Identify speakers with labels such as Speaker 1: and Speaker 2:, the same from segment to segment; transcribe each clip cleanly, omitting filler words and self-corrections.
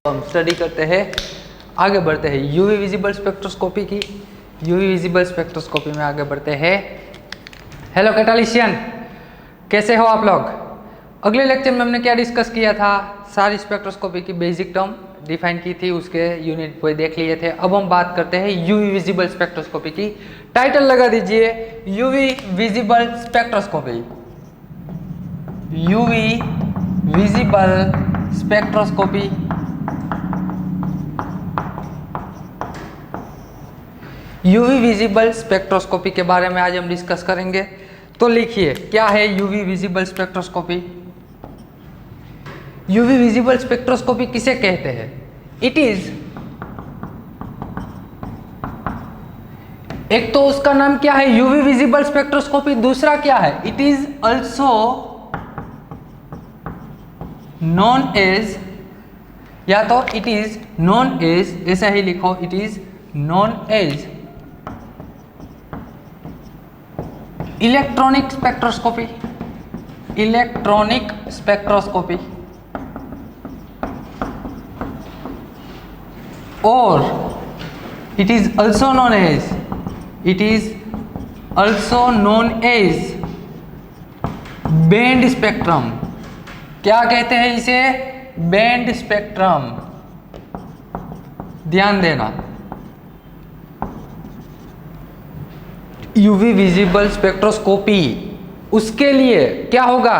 Speaker 1: हम स्टडी करते हैं, आगे बढ़ते हैं यूवी विजिबल स्पेक्ट्रोस्कोपी की। यूवी विजिबल स्पेक्ट्रोस्कोपी में आगे बढ़ते हैं। हेलो कैटालिशियन, कैसे हो आप लोग? अगले लेक्चर में हमने क्या डिस्कस किया था? सारी स्पेक्ट्रोस्कोपी की बेसिक टर्म डिफाइन की थी, उसके यूनिट वो देख लिए थे। अब हम बात करते हैं यूवी विजिबल स्पेक्ट्रोस्कोपी की। टाइटल लगा दीजिए UV visible spectroscopy. UV visible spectroscopy. UV visible spectroscopy के बारे में आज हम डिस्कस करेंगे। तो लिखिए, क्या है UV visible spectroscopy? UV visible spectroscopy किसे कहते हैं? इट इज, एक तो उसका नाम क्या है यूवी विजिबल स्पेक्ट्रोस्कोपी, दूसरा क्या है? It is also known as, या तो इट इज नॉन एज, ऐसा ही लिखो, it is known as electronic spectroscopy. Electronic spectroscopy और it is also known as, it is also known as band spectrum. क्या कहते हैं इसे? Band spectrum. ध्यान देना, यूवी विजिबल स्पेक्ट्रोस्कोपी, उसके लिए क्या होगा?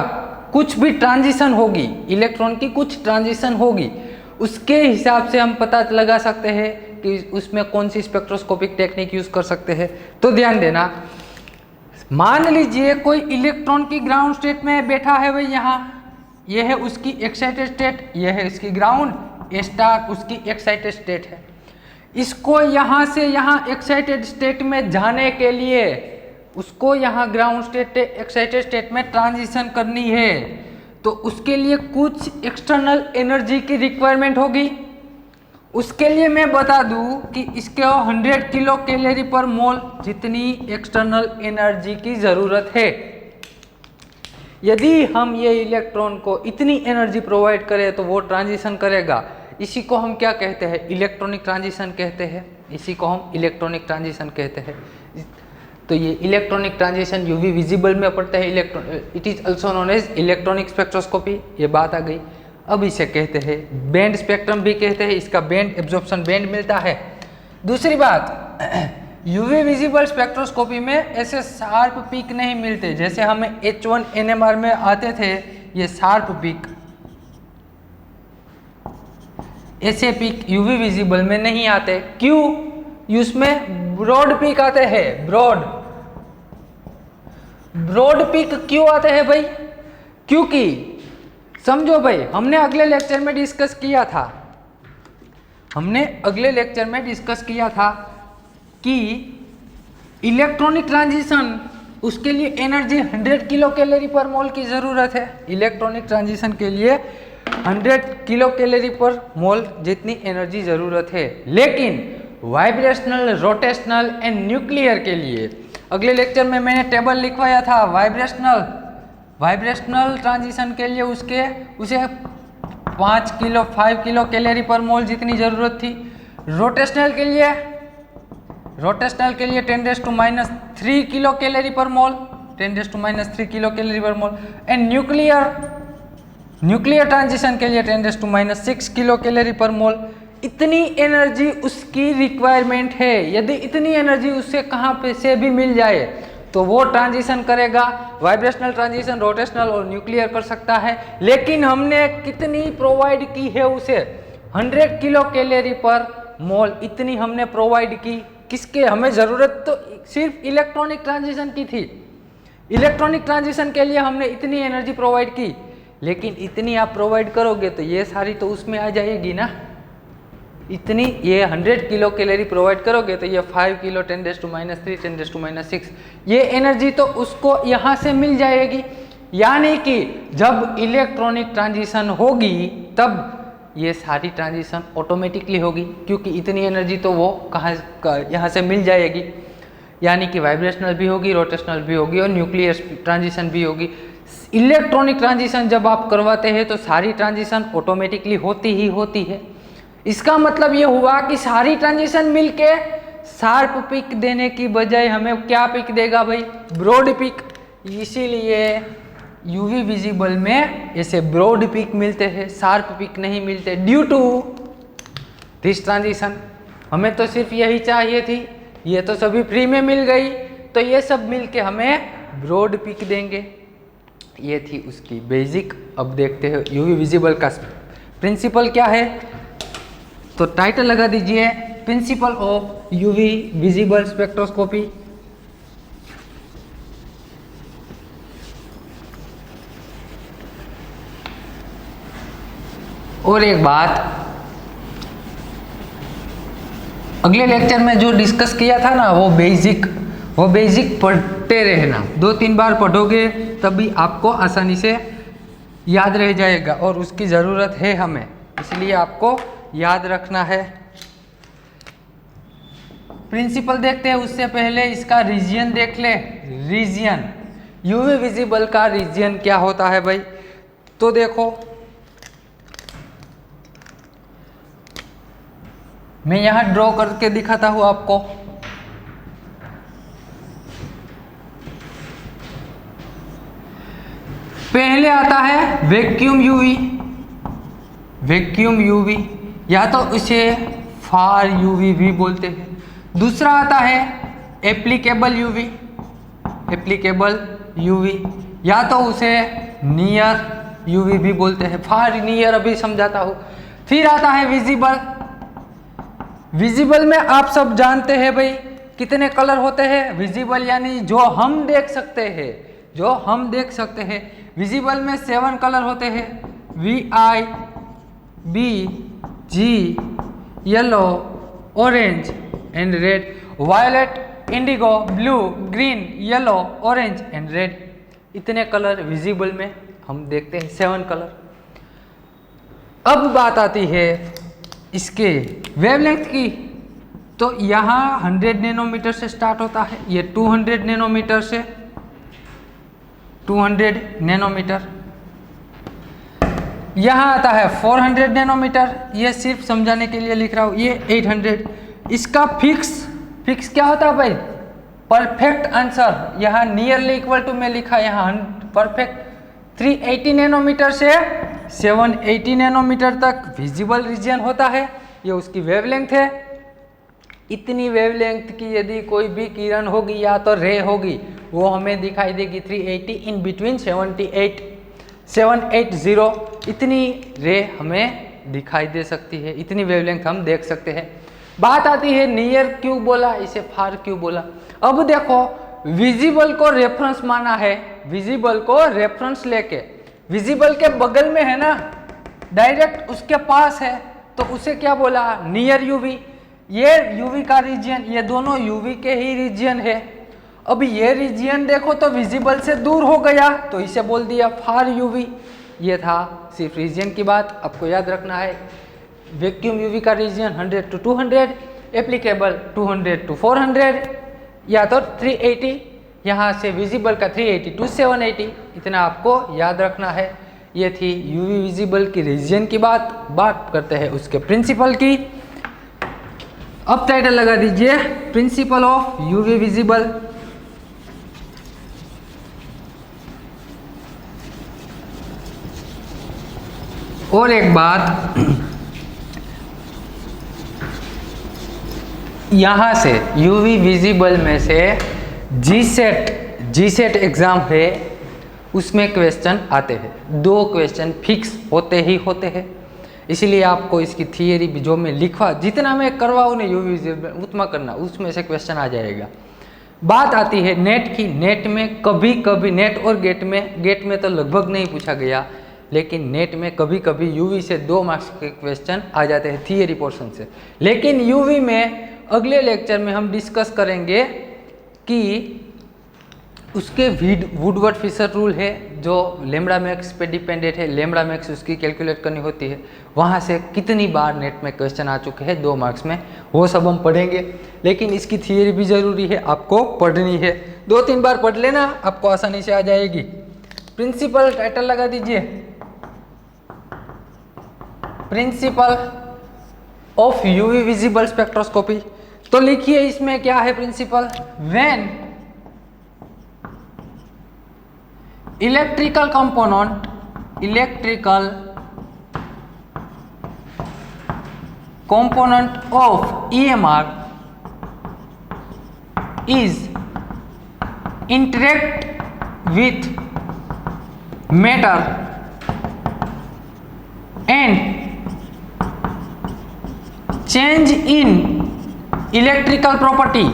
Speaker 1: कुछ भी ट्रांजिशन होगी, इलेक्ट्रॉन की कुछ ट्रांजिशन होगी, उसके हिसाब से हम पता लगा सकते हैं कि उसमें कौन सी स्पेक्ट्रोस्कोपिक टेक्निक यूज कर सकते हैं। तो ध्यान देना, मान लीजिए कोई इलेक्ट्रॉन की ग्राउंड स्टेट में बैठा है भाई, यहाँ ये है उसकी एक्साइटेड स्टेट, ये है इसकी ग्राउंड, ए स्टार उसकी एक्साइटेड स्टेट है। इसको यहाँ से यहाँ एक्साइटेड स्टेट में जाने के लिए उसको यहाँ ग्राउंड स्टेट एक्साइटेड स्टेट में ट्रांजिशन करनी है, तो उसके लिए कुछ एक्सटर्नल एनर्जी की रिक्वायरमेंट होगी। उसके लिए मैं बता दूं कि इसके 100 किलो कैलोरी पर मोल जितनी एक्सटर्नल एनर्जी की ज़रूरत है। यदि हम ये इलेक्ट्रॉन को इतनी एनर्जी प्रोवाइड करें तो वो ट्रांजिशन करेगा। इसी को हम क्या कहते हैं? इलेक्ट्रॉनिक ट्रांजिशन कहते हैं। इसी को हम इलेक्ट्रॉनिक ट्रांजिशन कहते हैं। तो ये इलेक्ट्रॉनिक ट्रांजिशन यूवी विजिबल में पड़ता है। It is also known as electronic spectroscopy, ये बात आ गई। अब इसे कहते हैं बैंड स्पेक्ट्रम भी कहते हैं, इसका बैंड एब्जॉर्प्शन बैंड मिलता है। दूसरी बात, यूवी विजिबल स्पेक्ट्रोस्कोपी में ऐसे शार्प पीक नहीं मिलते जैसे हमें H1 NMR में आते थे। ये शार्प पीक, ऐसे पीक यूवी विजिबल में नहीं आते। क्यों? उसमें ब्रॉड पीक आते हैं। ब्रॉड पीक क्यों आते हैं भाई? क्योंकि समझो भाई, हमने अगले लेक्चर में डिस्कस किया था कि इलेक्ट्रॉनिक ट्रांजिशन, उसके लिए एनर्जी 100 किलो कैलोरी पर मोल की ज़रूरत है। इलेक्ट्रॉनिक ट्रांजिशन के लिए 100 किलो कैलोरी पर मोल जितनी एनर्जी ज़रूरत है। लेकिन वाइब्रेशनल, रोटेशनल एंड न्यूक्लियर के लिए अगले लेक्चर में मैंने टेबल लिखवाया था। वाइब्रेशनल ट्रांजिशन के लिए उसे 5 किलो कैलोरी पर मोल जितनी ज़रूरत थी। रोटेशनल के लिए 10⁻³ किलो कैलोरी पर मोल, 10⁻³ किलो कैलोरी पर मोल। एंड न्यूक्लियर ट्रांजिशन के लिए 10⁻6 किलो कैलोरी पर मोल। इतनी एनर्जी उसकी रिक्वायरमेंट है। यदि इतनी एनर्जी उससे कहाँ पे से भी मिल जाए तो वो ट्रांजिशन करेगा। वाइब्रेशनल ट्रांजिशन, रोटेशनल और न्यूक्लियर कर सकता है। लेकिन हमने कितनी प्रोवाइड की है उसे? 100 किलो कैलोरी पर मोल, इतनी हमने प्रोवाइड की। किसके? हमें ज़रूरत तो सिर्फ इलेक्ट्रॉनिक ट्रांजिशन की थी। इलेक्ट्रॉनिक ट्रांजिशन के लिए हमने इतनी एनर्जी प्रोवाइड की, लेकिन इतनी आप प्रोवाइड करोगे तो ये सारी तो उसमें आ जाएगी ना। इतनी ये 100 किलो कैलोरी प्रोवाइड करोगे तो ये 5 किलो 10⁻³ 10⁻6 ये एनर्जी तो उसको यहाँ से मिल जाएगी। यानी कि जब इलेक्ट्रॉनिक ट्रांजिशन होगी तब ये सारी ट्रांजिशन ऑटोमेटिकली होगी, क्योंकि इतनी एनर्जी तो वो यहाँ से मिल जाएगी। यानी कि वाइब्रेशनल भी होगी, रोटेशनल भी होगी और न्यूक्लियर ट्रांजिशन भी होगी। इलेक्ट्रॉनिक ट्रांजिशन जब आप करवाते हैं तो सारी ट्रांजिशन ऑटोमेटिकली होती ही होती है। इसका मतलब ये हुआ कि सारी ट्रांजिशन मिलके शार्प पिक देने की बजाय हमें क्या पिक देगा भाई, ब्रॉड पिक। इसीलिए यूवी विजिबल में ऐसे ब्रॉड पिक मिलते हैं, शार्प पिक नहीं मिलते, ड्यू टू दिस ट्रांजिशन। हमें तो सिर्फ यही चाहिए थी, ये तो सभी फ्री में मिल गई, तो ये सब मिलके हमें ब्रॉड पिक देंगे। ये थी उसकी बेसिक। अब देखते हैं यूवी विजिबल का प्रिंसिपल क्या है। तो टाइटल लगा दीजिए principle of UV visible spectroscopy. और एक बात, अगले लेक्चर में जो डिस्कस किया था ना वो बेसिक पढ़ते रहना, 2-3 बार पढ़ोगे तभी आपको आसानी से याद रह जाएगा, और उसकी ज़रूरत है हमें, इसलिए आपको याद रखना है। प्रिंसिपल देखते हैं उससे पहले इसका रीजन देख ले। रीजन, यूवी विजिबल का रीजन क्या होता है भाई, तो देखो मैं यहाँ ड्रॉ करके दिखाता हूँ आपको। पहले आता है वैक्यूम यूवी, वैक्यूम यूवी या तो इसे फार यूवी भी बोलते हैं। दूसरा आता है एप्लीकेबल यूवी, एप्लीकेबल यूवी या तो उसे नियर यूवी भी बोलते हैं। फार नियर अभी समझाता हूँ। फिर आता है विजिबल। विजिबल में आप सब जानते हैं भाई कितने कलर होते हैं। विजिबल यानी जो हम देख सकते हैं, जो हम देख सकते हैं। विजिबल में 7 कलर होते हैं, VI, B, G, yellow, orange and red. Violet, indigo, blue, green, yellow, orange and red, इतने कलर विजिबल में हम देखते हैं, 7 कलर। अब बात आती है इसके वेवलेंथ की। तो यहाँ 100 नैनोमीटर से स्टार्ट होता है, ये 200 नैनोमीटर से 200 नैनोमीटर। यहाँ आता है 400 नैनोमीटर, ये सिर्फ समझाने के लिए लिख रहा हूँ। ये 800। इसका फिक्स क्या होता है भाई, परफेक्ट आंसर। यहाँ नियरली इक्वल टू में लिखा, यहाँ परफेक्ट 380 नैनोमीटर से 780 नैनोमीटर तक विजिबल रीजन होता है। ये उसकी वेवलेंथ है। इतनी वेवलेंथ की यदि कोई भी किरण होगी या तो रे होगी, वो हमें दिखाई देगी 380 इन बिटवीन 780, इतनी रे हमें दिखाई दे सकती है, इतनी वेवलेंथ हम देख सकते हैं। बात आती है नियर क्यों बोला, इसे फार क्यों बोला। अब देखो विजिबल को रेफरेंस माना है, विजिबल को रेफरेंस लेके, विजिबल के बगल में है ना, डायरेक्ट उसके पास है, तो उसे क्या बोला, नियर यूवी। ये यूवी का रीजन, ये दोनों यूवी के ही रीजन है। अब ये रीजन देखो तो विजिबल से दूर हो गया, तो इसे बोल दिया फार यूवी। ये था सिर्फ रीजन की बात, आपको याद रखना है। वैक्यूम यूवी का रीजन 100 to 200, एप्लीकेबल 200 to 400 या तो 380। यहाँ से विजिबल का 380 to 780, इतना आपको याद रखना है। ये थी यूवी विजिबल की रीजन की बात करते हैं उसके प्रिंसिपल की। अब टाइटल लगा दीजिए प्रिंसिपल ऑफ यूवी विजिबल। और एक बात, यहाँ से यूवी विजिबल में से जीसेट एग्जाम है, उसमें क्वेश्चन आते हैं। 2 क्वेश्चन फिक्स होते ही होते हैं, इसलिए आपको इसकी थियरी भी जो मैं लिखवा, जितना मैं करवाऊँ ना यूवी विजिबल उतना करना, उसमें से क्वेश्चन आ जाएगा। बात आती है नेट की। नेट में कभी कभी, नेट और गेट में तो लगभग नहीं पूछा गया, लेकिन नेट में कभी कभी यूवी से 2 मार्क्स के क्वेश्चन आ जाते हैं थियरी पोर्शन से। लेकिन यूवी में अगले लेक्चर में हम डिस्कस करेंगे कि उसके वुडवर्ड फिशर रूल है जो लैम्ब्डा मैक्स पे डिपेंडेंट है। लैम्ब्डा मैक्स उसकी कैलकुलेट करनी होती है, वहाँ से कितनी बार नेट में क्वेश्चन आ चुके हैं 2 मार्क्स में, वो सब हम पढ़ेंगे। लेकिन इसकी थियरी भी ज़रूरी है, आपको पढ़नी है। 2-3 बार पढ़ लेना, आपको आसानी से आ जाएगी। प्रिंसिपल टाइटल लगा दीजिए, principle of UV visible spectroscopy. तो लिखिए इसमें क्या है principle, when electrical component of EMR is interact with matter and change in electrical properties।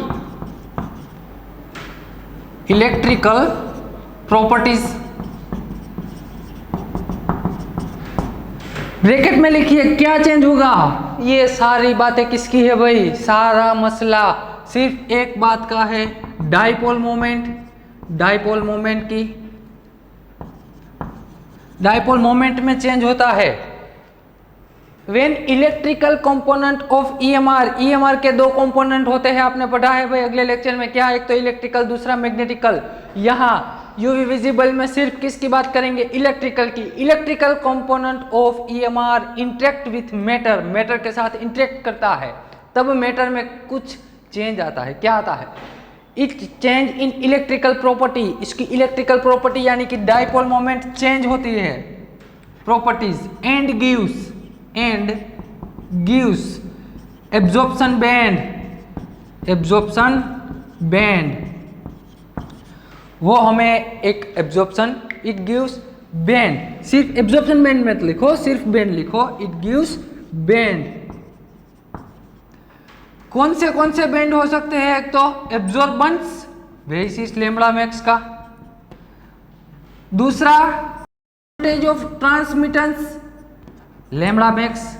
Speaker 1: Bracket में लिखिए क्या चेंज होगा। ये सारी बातें किसकी है भाई, सारा मसला सिर्फ एक बात का है, डाइपोल मोमेंट की। डाइपोल मोमेंट में चेंज होता है when electrical component of EMR के दो कंपोनेंट होते हैं, आपने पढ़ा है भाई अगले लेक्चर में, क्या, एक तो इलेक्ट्रिकल दूसरा मैग्नेटिकल। यहाँ यूवी विजिबल में सिर्फ किसकी बात करेंगे, इलेक्ट्रिकल की। Electrical component of EMR interact with matter के साथ इंटरेक्ट करता है, तब मैटर में कुछ चेंज आता है। क्या आता है, it change in electrical property. इसकी इलेक्ट्रिकल प्रॉपर्टी यानी कि डाइपोल मोमेंट चेंज होती है, properties, and gives absorption band. वो हमें एक एब्जॉर्प्शन, इट गिव्स बैंड। सिर्फ एब्जॉर्प्शन बैंड मत लिखो, सिर्फ बैंड लिखो, इट गिव्स बैंड। कौन से बैंड हो सकते हैं, एक तो एब्जॉर्बेंस बेसिस लैम्ब्डा मैक्स का, दूसरा percentage of transmittance lambda max.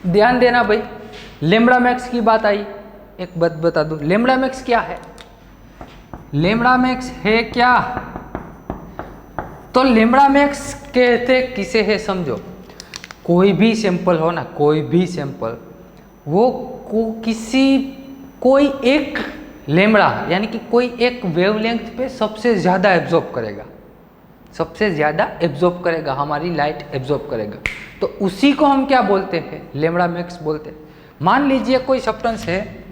Speaker 1: ध्यान देना भाई, लैम्ब्डा मैक्स की बात आई, एक बात बता दूं, लैम्ब्डा मैक्स क्या है, लैम्ब्डा मैक्स है क्या, तो लैम्ब्डा मैक्स कहते किसे है समझो। कोई भी सैंपल हो ना, कोई भी सैंपल, वो कोई एक लैम्ब्डा यानी कि कोई एक वेवलेंथ पे सबसे ज़्यादा एब्जॉर्ब करेगा, हमारी लाइट एब्जॉर्ब करेगा, तो उसी को हम क्या बोलते हैं, लैम्ब्डा मैक्स बोलते हैं। मान लीजिए कोई सब्सटेंस है,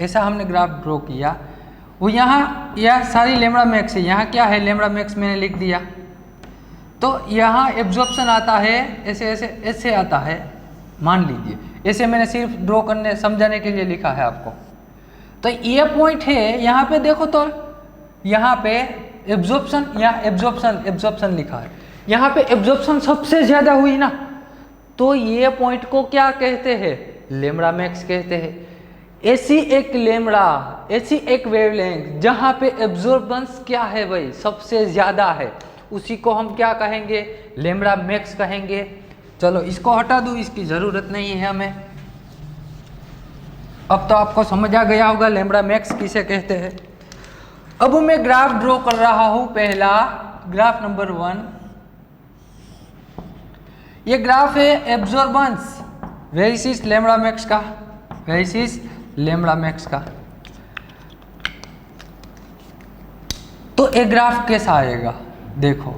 Speaker 1: ऐसा हमने ग्राफ ड्रॉ किया, वो यहाँ यह सारी लैम्ब्डा मैक्स है, यहाँ क्या है, लैम्ब्डा मैक्स मैंने लिख दिया, तो यहाँ एब्जॉर्प्शन आता है, ऐसे आता है, मान लीजिए ऐसे मैंने सिर्फ ड्रॉ करने समझाने के लिए लिखा है आपको। तो ये पॉइंट है, यहाँ पे देखो तो यहाँ पे एब्जॉर्प्शन, यहाँ एब्जॉर्प्शन लिखा है, यहाँ पे एब्जॉर्प्शन सबसे ज़्यादा हुई ना, तो ये पॉइंट को क्या कहते हैं, लैम्ब्डा मैक्स कहते हैं। ऐसी एक वेवलेंथ जहाँ पे एब्जॉर्बेंस क्या है भाई, सबसे ज़्यादा है, उसी को हम क्या कहेंगे, लैम्ब्डा मैक्स कहेंगे। चलो इसको हटा दूँ, इसकी ज़रूरत नहीं है हमें। अब तो आपको समझ आ गया होगा लैम्ब्डा मैक्स किसे कहते हैं। अब मैं ग्राफ ड्रॉ कर रहा हूँ, पहला ग्राफ नंबर 1, ये ग्राफ है एब्जॉर्बेंस वर्सेस लैम्ब्डा मैक्स का, तो एक ग्राफ कैसा आएगा, देखो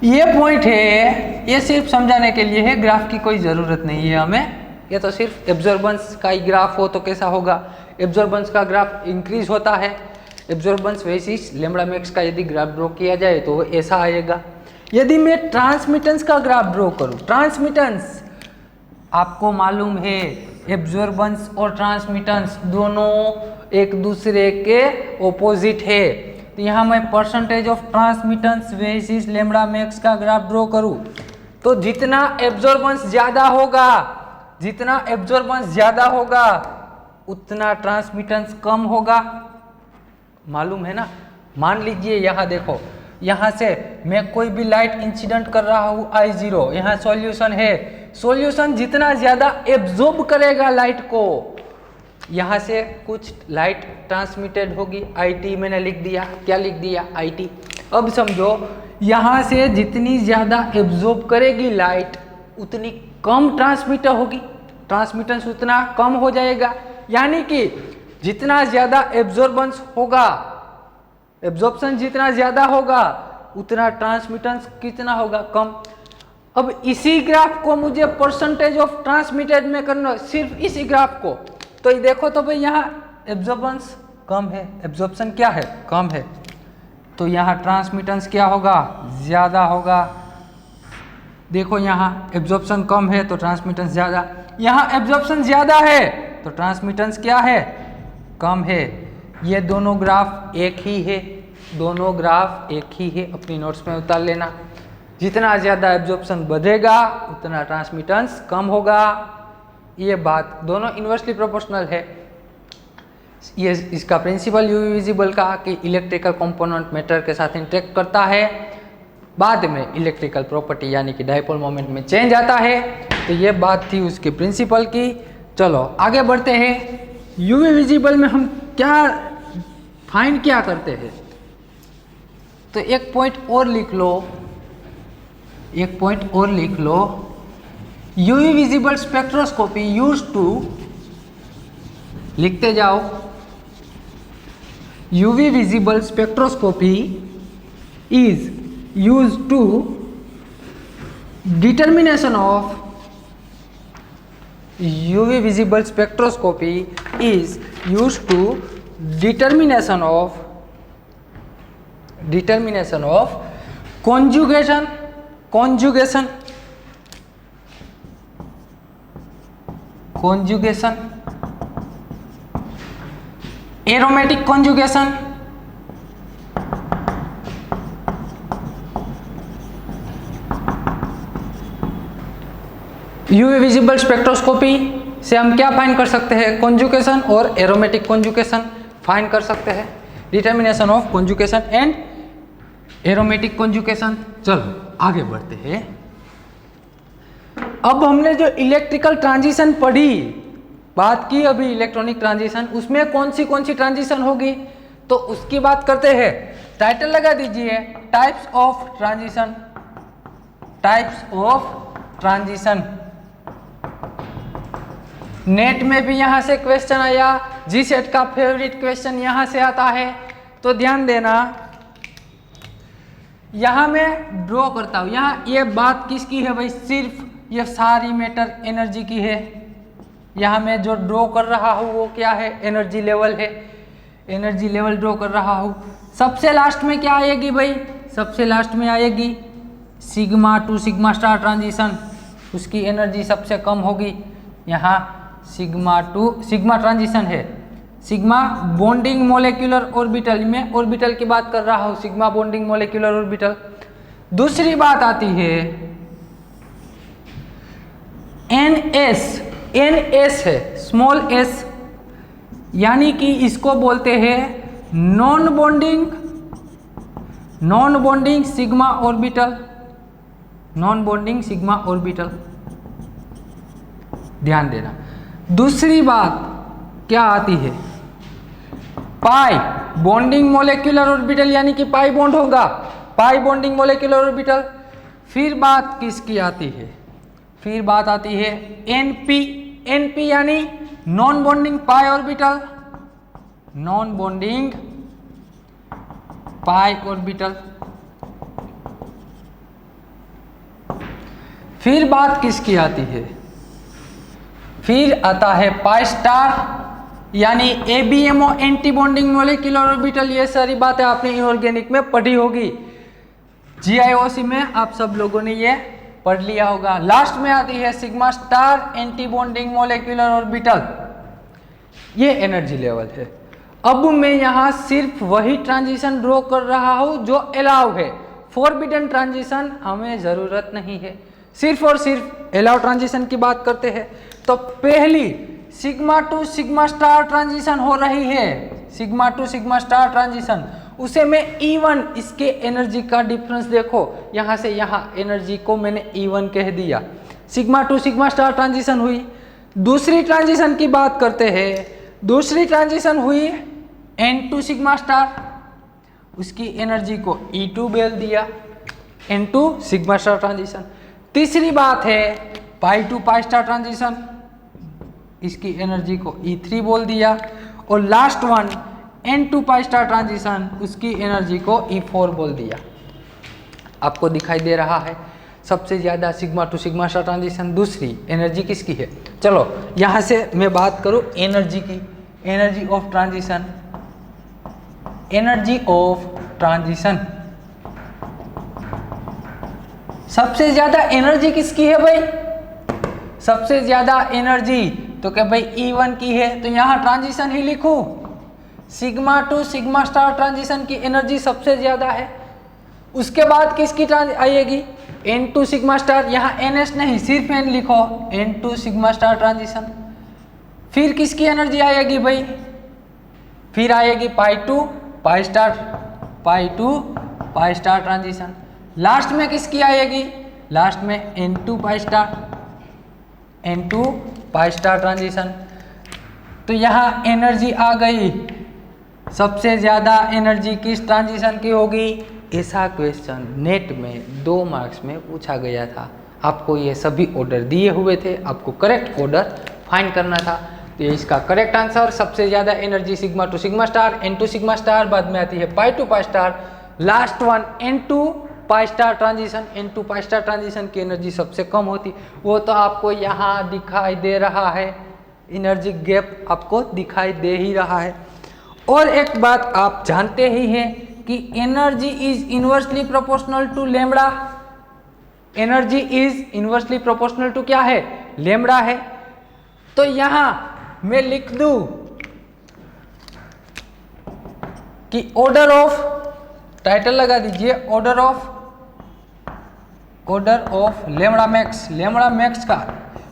Speaker 1: ये पॉइंट है, ये सिर्फ समझाने के लिए है, ग्राफ की कोई ज़रूरत नहीं है हमें, ये तो सिर्फ एब्जॉर्बेंस का ही ग्राफ हो तो कैसा होगा, एब्जॉर्बेंस का ग्राफ इंक्रीज होता है, एब्जॉर्बेंस वर्सेस लैम्ब्डा मैक्स का यदि ग्राफ ड्रॉ किया जाए तो ऐसा आएगा। यदि मैं ट्रांसमिटेंस का ग्राफ ड्रॉ करूं, ट्रांसमिटेंस आपको मालूम है, एब्जॉर्बेंस और ट्रांसमिटेंस दोनों एक दूसरे के ऑपोजिट है, तो यहाँ मैं percentage of transmittance versus lambda max का ग्राफ ड्रॉ करूं, तो जितना एब्जॉर्बेंस ज़्यादा होगा उतना ट्रांसमिटेंस कम होगा, मालूम है ना। मान लीजिए यहाँ देखो, यहाँ से मैं कोई भी लाइट इंसिडेंट कर रहा हूँ I0, यहाँ सॉल्यूशन है, सॉल्यूशन जितना ज़्यादा एब्जॉर्ब करेगा लाइट को, यहाँ से कुछ लाइट ट्रांसमिटेड होगी, IT मैंने लिख दिया, क्या लिख दिया, IT। अब समझो यहाँ से जितनी ज़्यादा एब्जॉर्ब करेगी लाइट उतनी कम ट्रांसमिट होगी, ट्रांसमिटेंस उतना कम हो जाएगा, यानी कि जितना ज़्यादा एब्जॉर्बेंस होगा, एब्जॉर्प्शन जितना ज़्यादा होगा उतना ट्रांसमिटेंस कितना होगा, कम। अब इसी ग्राफ को मुझे परसेंटेज ऑफ ट्रांसमिटेड में करना, सिर्फ इसी ग्राफ को। तो ये देखो तो भाई यहाँ एब्जॉर्बेंस कम है, एब्जॉर्प्शन क्या है, कम है, तो यहाँ ट्रांसमिटेंस क्या होगा, ज़्यादा होगा। देखो यहाँ एब्जॉर्प्शन कम है तो ट्रांसमिटेंस ज़्यादा, यहाँ एब्जॉर्प्शन ज़्यादा है तो ट्रांसमिटेंस क्या है, कम है। ये दोनों ग्राफ एक ही है, दोनों ग्राफ एक ही है, अपनी नोट्स में उतार लेना। जितना ज़्यादा एब्जॉर्प्शन बढ़ेगा उतना ट्रांसमिटेंस कम होगा। ये बात दोनों इन्वर्सली प्रोपोर्शनल है। ये इसका प्रिंसिपल यूवी विजिबल का कि इलेक्ट्रिकल कंपोनेंट मैटर के साथ इंटरेक्ट करता है, बाद में इलेक्ट्रिकल प्रॉपर्टी यानी कि डायपोल मोमेंट में चेंज आता है। तो ये बात थी उसके प्रिंसिपल की। चलो आगे बढ़ते हैं। यूवी विजिबल में हम क्या फाइंड क्या करते हैं, तो एक पॉइंट और लिख लो, एक पॉइंट और लिख लो। UV visible spectroscopy used to, लिखते जाओ, UV visible spectroscopy is used to determination of, UV visible spectroscopy is used to determination of conjugation aromatic conjugation, UV visible spectroscopy से हम क्या फाइंड कर सकते हैं, कॉन्जुगेशन और एरोमेटिक कॉन्जुगेशन फाइंड कर सकते हैं, determination of conjugation and aromatic conjugation. चलो आगे बढ़ते हैं। अब हमने जो इलेक्ट्रिकल ट्रांजिशन पढ़ी, बात की अभी इलेक्ट्रॉनिक ट्रांजिशन, उसमें कौन सी ट्रांजिशन होगी, तो उसकी बात करते हैं। टाइटल लगा दीजिए, types of transition, types of transition. Net में भी यहाँ से क्वेश्चन आया, जी सेट का फेवरेट क्वेश्चन यहाँ से आता है, तो ध्यान देना। यहाँ मैं ड्रॉ करता हूँ, यहाँ ये बात किसकी है भाई, सिर्फ ये सारी मैटर एनर्जी की है। यहाँ मैं जो ड्रॉ कर रहा हूँ वो क्या है, एनर्जी लेवल है, एनर्जी लेवल ड्रॉ कर रहा हूँ। सबसे लास्ट में क्या आएगी भाई, सबसे लास्ट में आएगी sigma to sigma star transition, उसकी एनर्जी सबसे कम होगी। यहाँ सिग्मा टू सिग्मा ट्रांजिशन है, सिग्मा बॉन्डिंग मोलेक्युलर ऑर्बिटल, में ऑर्बिटल की बात कर रहा हूँ, सिग्मा बॉन्डिंग मोलेक्युलर ऑर्बिटल। दूसरी बात आती है NS, NS है स्मॉल s, यानी कि इसको बोलते हैं non bonding sigma orbital, non bonding sigma orbital, ध्यान देना। दूसरी बात क्या आती है, पाई बॉन्डिंग मोलेक्युलर ऑर्बिटल, यानी कि पाई बॉन्ड होगा, पाई बॉन्डिंग मोलेक्युलर ऑर्बिटल। फिर बात किसकी आती है, फिर बात आती है NP यानी नॉन बॉन्डिंग पाई ऑर्बिटल, नॉन बॉन्डिंग पाई ऑर्बिटल। फिर बात किसकी आती है, फिर आता है पाई स्टार, यानी ABMO anti bonding molecular orbital. ये सारी बातें आपने इनऑर्गेनिक में पढ़ी होगी, GIOC में आप सब लोगों ने ये पढ़ लिया होगा। लास्ट में आती है sigma star anti bonding molecular orbital, ये एनर्जी लेवल है। अब मैं यहाँ सिर्फ वही ट्रांजिशन ड्रॉ कर रहा हूँ जो अलाउ है, फॉरबिडन ट्रांजिशन हमें ज़रूरत नहीं है, सिर्फ और सिर्फ अलाउ ट्रांजिशन की बात करते हैं। तो पहली sigma to sigma star transition हो रही है, sigma to sigma star transition, उसे मैं E1, इसके एनर्जी का डिफरेंस देखो, यहाँ से यहाँ एनर्जी को मैंने E1 कह दिया। Sigma to sigma star transition हुई। दूसरी ट्रांजिशन की बात करते हैं, दूसरी ट्रांजिशन हुई N2 सिग्मा स्टार, उसकी एनर्जी को E2 बोल दिया, N2 सिग्मा स्टार ट्रांजिशन। तीसरी बात है pi to pi star transition, इसकी एनर्जी को E3 बोल दिया। और last one N2 pi star transition, उसकी एनर्जी को E4 बोल दिया। आपको दिखाई दे रहा है। सबसे ज़्यादा sigma to sigma star transition. दूसरी एनर्जी किसकी है? चलो यहाँ से मैं बात करूँ एनर्जी की, energy of transition, energy of transition. सबसे ज़्यादा एनर्जी किसकी है भाई? सबसे ज़्यादा एनर्जी तो क्या भाई E1 की है, तो यहाँ ट्रांजिशन ही लिखूँ, sigma to sigma star transition की एनर्जी सबसे ज़्यादा है। उसके बाद किसकी आएगी? N2 सिग्मा स्टार, यहाँ NS नहीं सिर्फ N लिखो, N2 सिग्मा स्टार ट्रांजिशन। फिर किसकी एनर्जी आएगी भाई? फिर आएगी pi to pi star, pi to pi star transition. Last में किसकी आएगी? लास्ट में N2 pi star, N2 pi star transition. तो यहाँ एनर्जी आ गई, सबसे ज़्यादा एनर्जी किस ट्रांजिशन की होगी? ऐसा क्वेश्चन नेट में 2 मार्क्स में पूछा गया था। आपको ये सभी ऑर्डर दिए हुए थे, आपको करेक्ट ऑर्डर फाइंड करना था। तो इसका करेक्ट आंसर सबसे ज़्यादा energy sigma to sigma star, N2 sigma star, बाद में आती है pi to pi star, last one N2 pi star transition. N2 pi star transition की एनर्जी सबसे कम होती, वो तो आपको यहाँ दिखाई दे रहा है, एनर्जी गैप आपको दिखाई दे ही रहा है। और एक बात आप जानते ही हैं कि energy is inversely proportional to lambda, energy is inversely proportional to क्या है? लेमड़ा है। तो यहाँ मैं लिख दूं कि ऑर्डर ऑफ, टाइटल लगा दीजिए, order of lambda max, lambda max का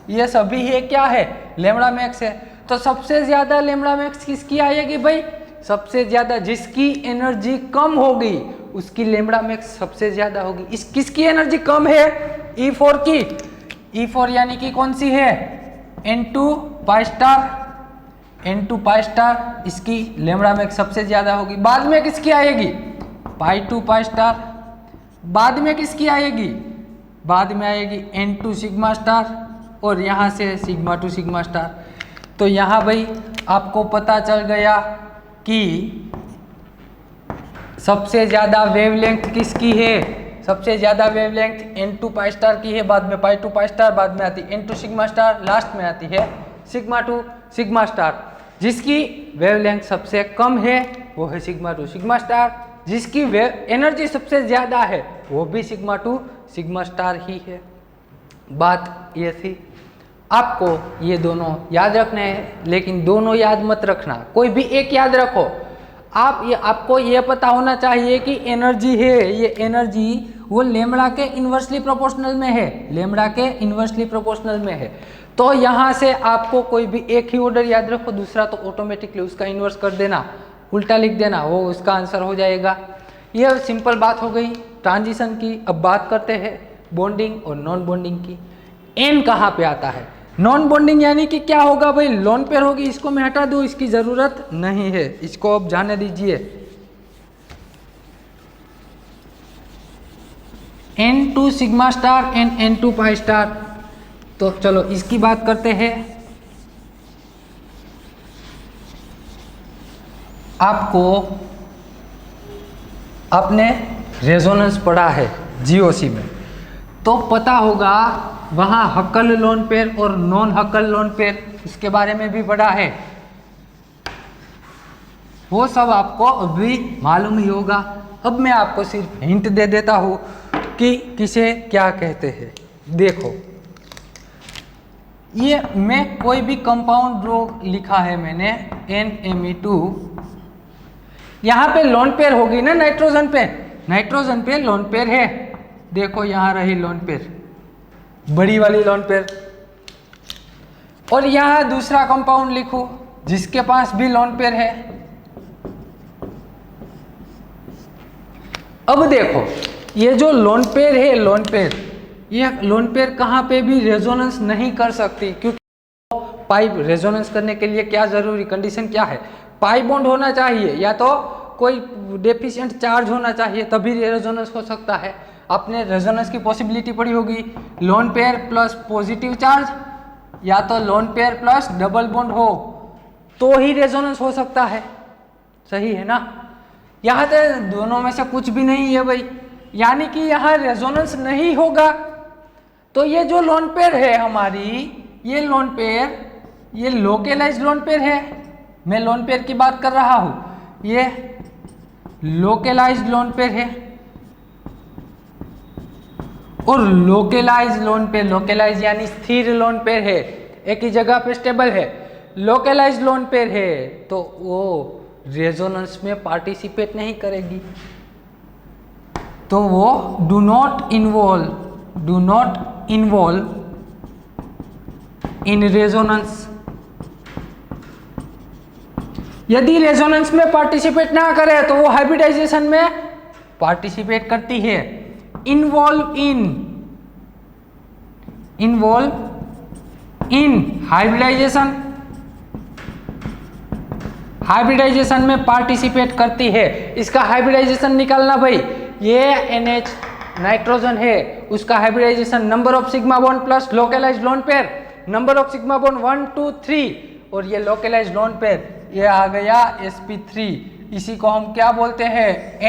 Speaker 1: ये सभी है क्या है? लेमड़ा मैक्स है। तो सबसे ज्यादा लेमड़ा मैक्स किसकी आएगी भाई? सबसे ज्यादा जिसकी एनर्जी कम होगी उसकी लेमड़ा मैक्स सबसे ज्यादा होगी। इस किसकी एनर्जी कम है? E4 की, E4 यानी कि कौन सी है? N2 pi star, N2 pi star, इसकी लेमड़ा मैक्स सबसे ज्यादा होगी। बाद में किसकी आएगी? Pi to pi star. बाद में किसकी आएगी? बाद में आएगी N2 सिग्मा स्टार, और यहाँ से सिग्मा टू सिग्मा स्टार। तो यहाँ भाई आपको पता चल गया कि सबसे ज़्यादा वेवलेंथ किसकी है? सबसे ज़्यादा वेवलेंथ N2 पाई स्टार की है, बाद में पाई टू पाई स्टार, बाद में आती है N2 सिग्मा स्टार, लास्ट में आती है सिग्मा टू सिग्मा स्टार। जिसकी वेवलेंथ सबसे कम है वो है सिग्मा टू सिग्मा स्टार, जिसकी एनर्जी सबसे ज़्यादा है वो भी सिग्मा टू सिग्मा स्टार ही है। बात ये थी, आपको ये दोनों याद रखने हैं, लेकिन दोनों याद मत रखना, कोई भी एक याद रखो। आपको ये पता होना चाहिए कि एनर्जी है, ये एनर्जी वो लेमड़ा के इन्वर्सली प्रोपोर्शनल में है, लेमड़ा के इन्वर्सली प्रोपोर्शनल में है। तो यहाँ से आपको कोई भी एक ही ऑर्डर याद रखो, दूसरा तो ऑटोमेटिकली उसका इन्वर्स कर देना, उल्टा लिख देना, वो उसका आंसर हो जाएगा। यह सिंपल बात हो गई ट्रांजिशन की। अब बात करते हैं बॉन्डिंग और नॉन बॉन्डिंग की। एन कहाँ पे आता है? नॉन बॉन्डिंग यानी कि क्या होगा भाई? लोन पेयर होगी। इसको मैं हटा दूँ, इसकी ज़रूरत नहीं है, इसको अब जाने दीजिए। N2 sigma star and N2 pi star. तो चलो इसकी बात करते हैं। आपने रेजोनेंस पढ़ा है जीओसी में, तो पता होगा वहाँ हक्कल लोन पेयर और नॉन हक्कल लोन पेयर, इसके बारे में भी पढ़ा है। वो सब आपको अभी मालूम ही होगा। अब मैं आपको सिर्फ हिंट दे देता हूँ कि किसे क्या कहते हैं। देखो, ये मैं कोई भी कंपाउंड ड्रॉ लिखा है मैंने, NMe2। यहाँ पे लोन पेयर होगी ना नाइट्रोजन पे, नाइट्रोजन पे लोन पेयर है। देखो यहाँ रही लोन पेयर, बड़ी वाली लोन पेयर। और यहाँ दूसरा कंपाउंड लिखो जिसके पास भी लोन पेयर है। अब देखो ये जो लोन पेयर है, लोन पेयर, ये लोन पेयर कहाँ पे भी रेजोनेंस नहीं कर सकती, क्योंकि पाई रेजोनेंस करने के लिए क्या जरूरी कंडीशन क्या है? पाई बॉन्ड होना चाहिए, या तो कोई डेफिशिएंट चार्ज होना चाहिए, तभी रेजोनेंस हो सकता है। आपने रेजोनेंस की पॉसिबिलिटी पढ़ी होगी, lone pair plus positive charge, या तो lone pair plus double bond हो तो ही रेजोनेंस हो सकता है। सही है ना? यहाँ तो दोनों में से कुछ भी नहीं है भाई, यानी कि यहाँ रेजोनेंस नहीं होगा तो ये जो लोन पेयर है हमारी, ये लोन पेयर, ये लोकलाइज्ड लोन पेयर है। मैं लोन पेयर की बात कर रहा हूं, ये लोकलाइज्ड लोन पेयर है। और लोकलाइज्ड लोन पेयर, लोकलाइज यानी स्थिर लोन पेयर है, एक ही जगह पे स्टेबल है। लोकलाइज्ड लोन पेयर है तो वो रेजोनेंस में पार्टिसिपेट नहीं करेगी, तो वो do not involve in resonance. यदि रेजोनेंस में पार्टिसिपेट ना करे तो वो हाइब्रिडाइजेशन में पार्टिसिपेट करती है। इन्वॉल्व इन हाइब्रिडाइजेशन में पार्टिसिपेट करती है। इसका हाइब्रिडाइजेशन निकालना भाई, ये NH नाइट्रोजन है, उसका hybridisation number of sigma bond plus localised lone pair, number of sigma bond 1 2 3, और ये लोकलाइज्ड लोन पेयर ये आ गया sp3। इसी को हम क्या बोलते हैं,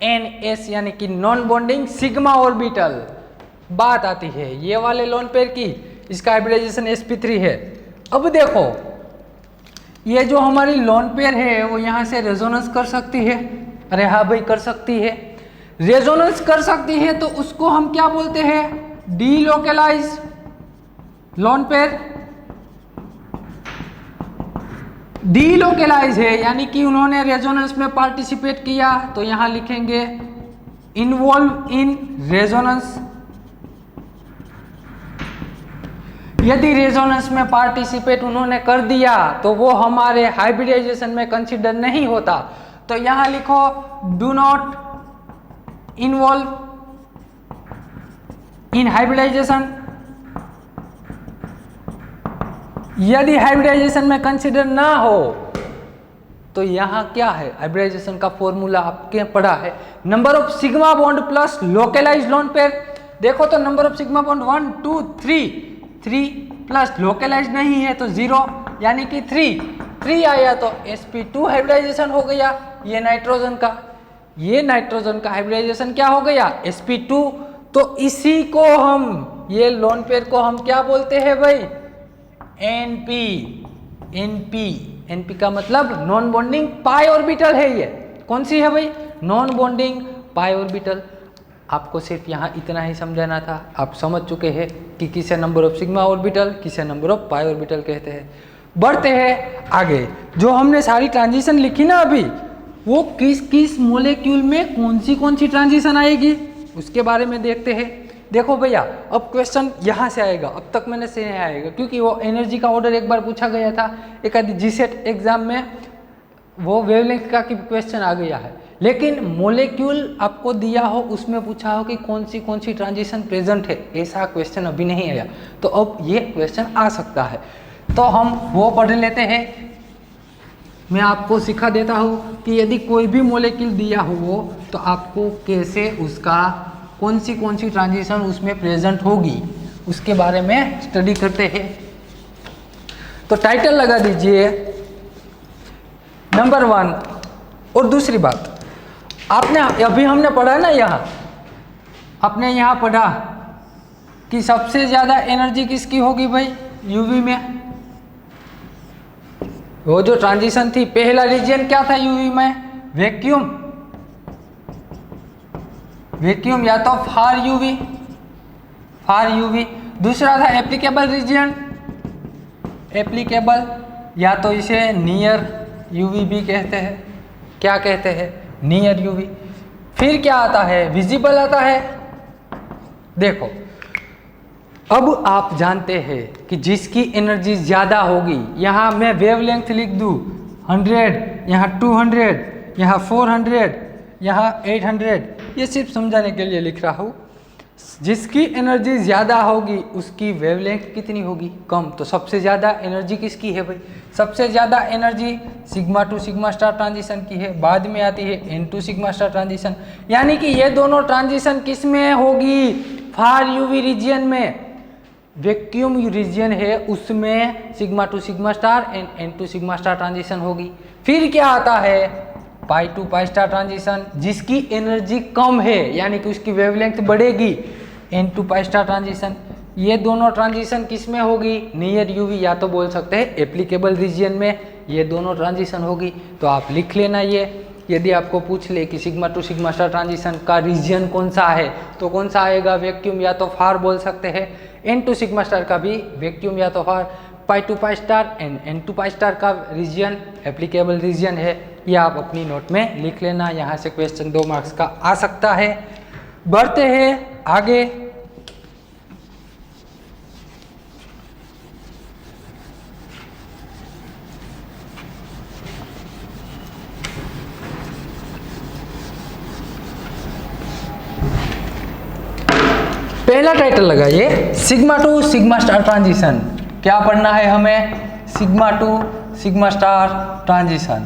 Speaker 1: NS यानी कि नॉन बॉन्डिंग सिग्मा ऑर्बिटल। बात आती है ये वाले लोन पेयर की, इसका हाइब्रिडाइजेशन sp3 है। अब देखो ये जो हमारी लोन पेयर है वो यहाँ से रेजोनेंस कर सकती है। अरे हाँ भाई कर सकती है, रेजोनेंस कर सकती है तो उसको हम क्या बोलते हैं, डीलोकलाइज लोन पेयर। डीलोकलाइज है यानी कि उन्होंने रेजोनेंस में पार्टिसिपेट किया, तो यहां लिखेंगे इन्वॉल्व इन रेजोनेंस। यदि रेजोनेंस में पार्टिसिपेट उन्होंने कर दिया तो वो हमारे हाइब्रिडाइजेशन में कंसीडर नहीं होता, तो यहां लिखो do not involve in hybridization. यदि हाइब्रिडाइजेशन में कंसीडर ना हो तो यहां क्या है, हाइब्रिडाइजेशन का फॉर्मूला आपके पढ़ा है, number of sigma bond plus localised lone pair. देखो तो number of sigma bond 1 2 3 plus localized नहीं है तो 0 यानी कि 3 आया तो sp2 हाइब्रिडाइजेशन हो गया। ये नाइट्रोजन का हाइब्रिडाइजेशन क्या हो गया, sp2। तो इसी को हम, ये लोन पेयर को हम क्या बोलते हैं भाई, NP का मतलब नॉन बॉन्डिंग पाई ऑर्बिटल है। ये कौन सी है भाई, नॉन बॉन्डिंग पाई ऑर्बिटल। आपको सिर्फ यहाँ इतना ही समझाना था, आप समझ चुके हैं कि किसे नंबर ऑफ सिग्मा ऑर्बिटल, किसे नंबर ऑफ पाई ऑर्बिटल कहते हैं। बढ़ते हैं आगे, जो हमने सारी ट्रांजिशन लिखी ना अभी, वो किस किस मोलेक्यूल में कौन सी ट्रांजिशन आएगी उसके बारे में देखते हैं। देखो भैया अब क्वेश्चन यहाँ से आएगा, अब तक मैंने से नहीं आएगा क्योंकि वो एनर्जी का ऑर्डर एक बार पूछा गया था, एक आदि जीसेट एग्जाम में वो वेवलेंथ का क्वेश्चन आ गया है, लेकिन मोलेक्यूल आपको दिया हो उसमें पूछा हो कि कौन सी ट्रांजिशन प्रेजेंट है, ऐसा क्वेश्चन अभी नहीं आया, तो अब ये क्वेश्चन आ सकता है। तो हम वो पढ़ लेते हैं। मैं आपको सिखा देता हूँ कि यदि कोई भी मोलेक्यूल दिया हो तो आपको कैसे उसका कौन सी ट्रांजिशन उसमें प्रेजेंट होगी उसके बारे में स्टडी करते हैं। तो टाइटल लगा दीजिए नंबर 1। और दूसरी बात, आपने अभी हमने पढ़ा ना, आपने यहाँ पढ़ा कि सबसे ज़्यादा एनर्जी किसकी होगी भाई, यूवी में। वो जो ट्रांजिशन थी, पहला रीजन क्या था यूवी में, वैक्यूम या तो फार यूवी। दूसरा था एप्लीकेबल रीजन, या तो इसे नियर यूवी भी कहते हैं। क्या कहते हैं, नियर यूवी। फिर क्या आता है, विजिबल आता है। देखो अब आप जानते हैं कि जिसकी एनर्जी ज़्यादा होगी, यहाँ मैं वेवलेंथ लिख दूँ 100, यहाँ 200, यहाँ 400, यहाँ 800, ये सिर्फ समझाने के लिए लिख रहा हूँ। जिसकी एनर्जी ज़्यादा होगी उसकी वेवलेंथ कितनी होगी, कम। तो सबसे ज़्यादा एनर्जी किसकी है भाई, सबसे ज़्यादा energy sigma to sigma star transition की है, बाद में आती है N2 सिग्मा स्टार ट्रांजिशन। यानी कि ये दोनों ट्रांजिशन किस में होगी, फार यूवी रीजियन में। वैक्यूम रीजियन है उसमें sigma to sigma star and N2 sigma star transition होगी। फिर क्या आता है, pi to pi star transition, जिसकी एनर्जी कम है यानी कि उसकी वेवलेंथ बढ़ेगी। N2 pi star transition. ये दोनों ट्रांजिशन किस में होगी? नियर यूवी, या तो बोल सकते हैं एप्लीकेबल रीजन में ये दोनों ट्रांजिशन होगी। तो आप लिख लेना ये। यदि आपको पूछ ले कि sigma to sigma star transition का रीजन कौन सा है तो कौन सा आएगा? वैक्यूम या तो फार बोल सकते हैं। N2 सिग्मा स्टार का भी वैक्यूम या तो far, pi to pi star and N2 pi star का रीजन एप्लीकेबल रीजन है। ये आप अपनी नोट में लिख लेना। यहाँ से क्वेश्चन 2 मार्क्स का आ सकता है। बढ़ते हैं आगे। पहला टाइटल लगाइए sigma to sigma star transition. क्या पढ़ना है हमें? Sigma to sigma star transition.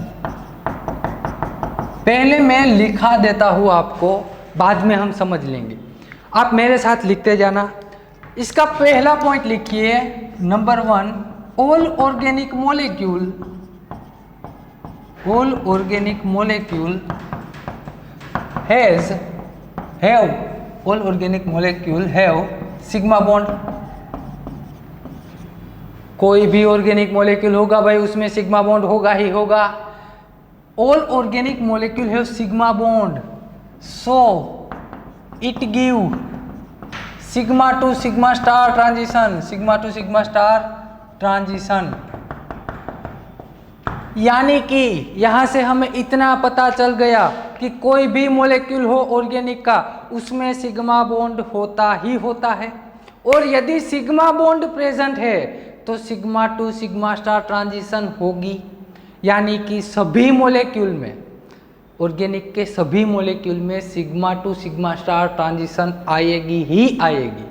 Speaker 1: पहले मैं लिखा देता हूँ आपको, बाद में हम समझ लेंगे। आप मेरे साथ लिखते जाना। इसका पहला पॉइंट लिखिए, number 1, all organic molecule have sigma bond. कोई भी ऑर्गेनिक मॉलिक्यूल होगा भाई, उसमें सिग्मा बॉन्ड होगा ही होगा। All organic molecule have sigma bond, so it give sigma to sigma star transition. Sigma to sigma star transition यानी कि यहाँ से हमें इतना पता चल गया कि कोई भी मॉलिक्यूल हो ऑर्गेनिक का, उसमें सिग्मा बॉन्ड होता ही होता है। और यदि सिग्मा बॉन्ड प्रेजेंट है तो sigma to sigma star transition होगी। यानी कि सभी मॉलिक्यूल में, ऑर्गेनिक के सभी मॉलिक्यूल में sigma to sigma star transition आएगी ही आएगी।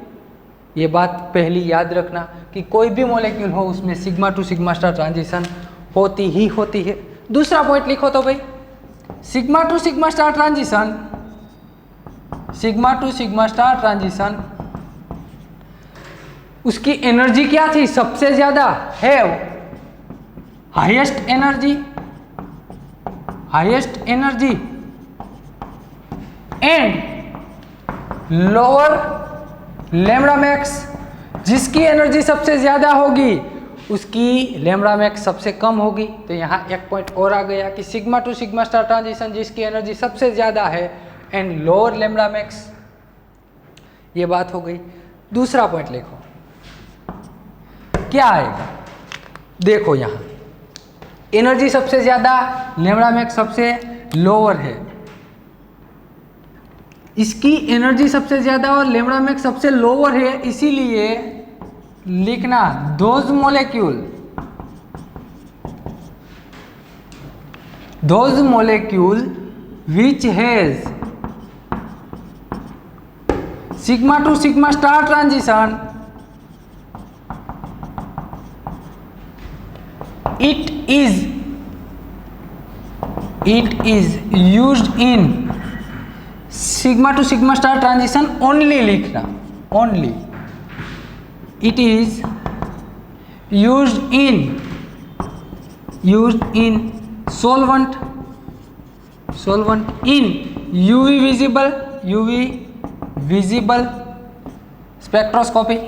Speaker 1: ये बात पहली याद रखना कि कोई भी मॉलिक्यूल हो उसमें sigma to sigma star transition होती ही होती है। दूसरा पॉइंट लिखो तो भाई, sigma to sigma star transition, sigma to sigma star transition, उसकी एनर्जी क्या थी? सबसे ज्यादा have highest energy and lower lambda max. जिसकी एनर्जी सबसे ज्यादा होगी उसकी लैम्बडा मैक्स सबसे कम होगी। तो यहाँ एक पॉइंट और आ गया कि sigma to sigma star transition जिसकी एनर्जी सबसे ज्यादा है एंड लोअर लैम्बडा मैक्स। ये बात हो गई। दूसरा पॉइंट लिखो, क्या आएगा? देखो यहाँ एनर्जी सबसे ज्यादा, लैम्बडा मैक्स सबसे लोअर है। इसकी एनर्जी सबसे ज्यादा और लैम्बडा मैक्स सबसे लोअर है, इसीलिए लिखना those molecule which has sigma to sigma star transition, it is used in sigma to sigma star transition only लिखना, only it is used in solvent in UV visible spectroscopy।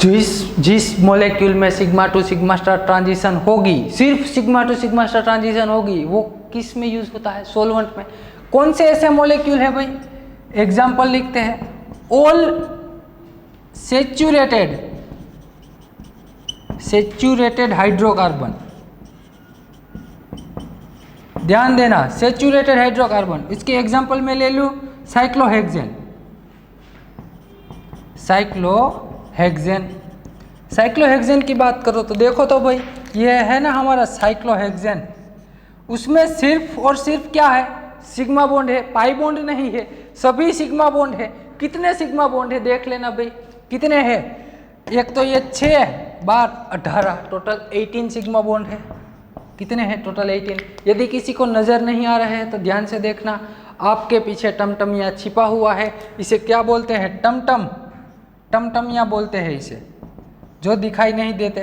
Speaker 1: जिस molecule में sigma to sigma star transition होगी, सिर्फ sigma to sigma star transition होगी, वो किस में use होता है? सोलवेंट में। कौन से ऐसे मॉलिक्यूल है भाई? एग्जांपल लिखते हैं, ऑल सेचुरेटेड हाइड्रोकार्बन। ध्यान देना, सेचुरेटेड हाइड्रोकार्बन। इसके एग्जांपल में ले लूं साइक्लोहेक्सेन की बात करो तो देखो तो भाई, ये है ना हमारा साइक्लोहेक्सेन। उसमें सिर्फ और सिर्फ क्या है? सिग्मा बॉन्ड है, पाई बॉन्ड नहीं है, सभी सिग्मा बॉन्ड है। कितने सिग्मा बॉन्ड है देख लेना भाई, कितने हैं? एक तो ये 6 बार 18, टोटल 18 सिग्मा बॉन्ड है। कितने हैं? टोटल 18। यदि किसी को नज़र नहीं आ रहा है तो ध्यान से देखना, आपके पीछे टमटमिया छिपा हुआ है। इसे क्या बोलते हैं? टमटमिया बोलते हैं इसे, जो दिखाई नहीं देते।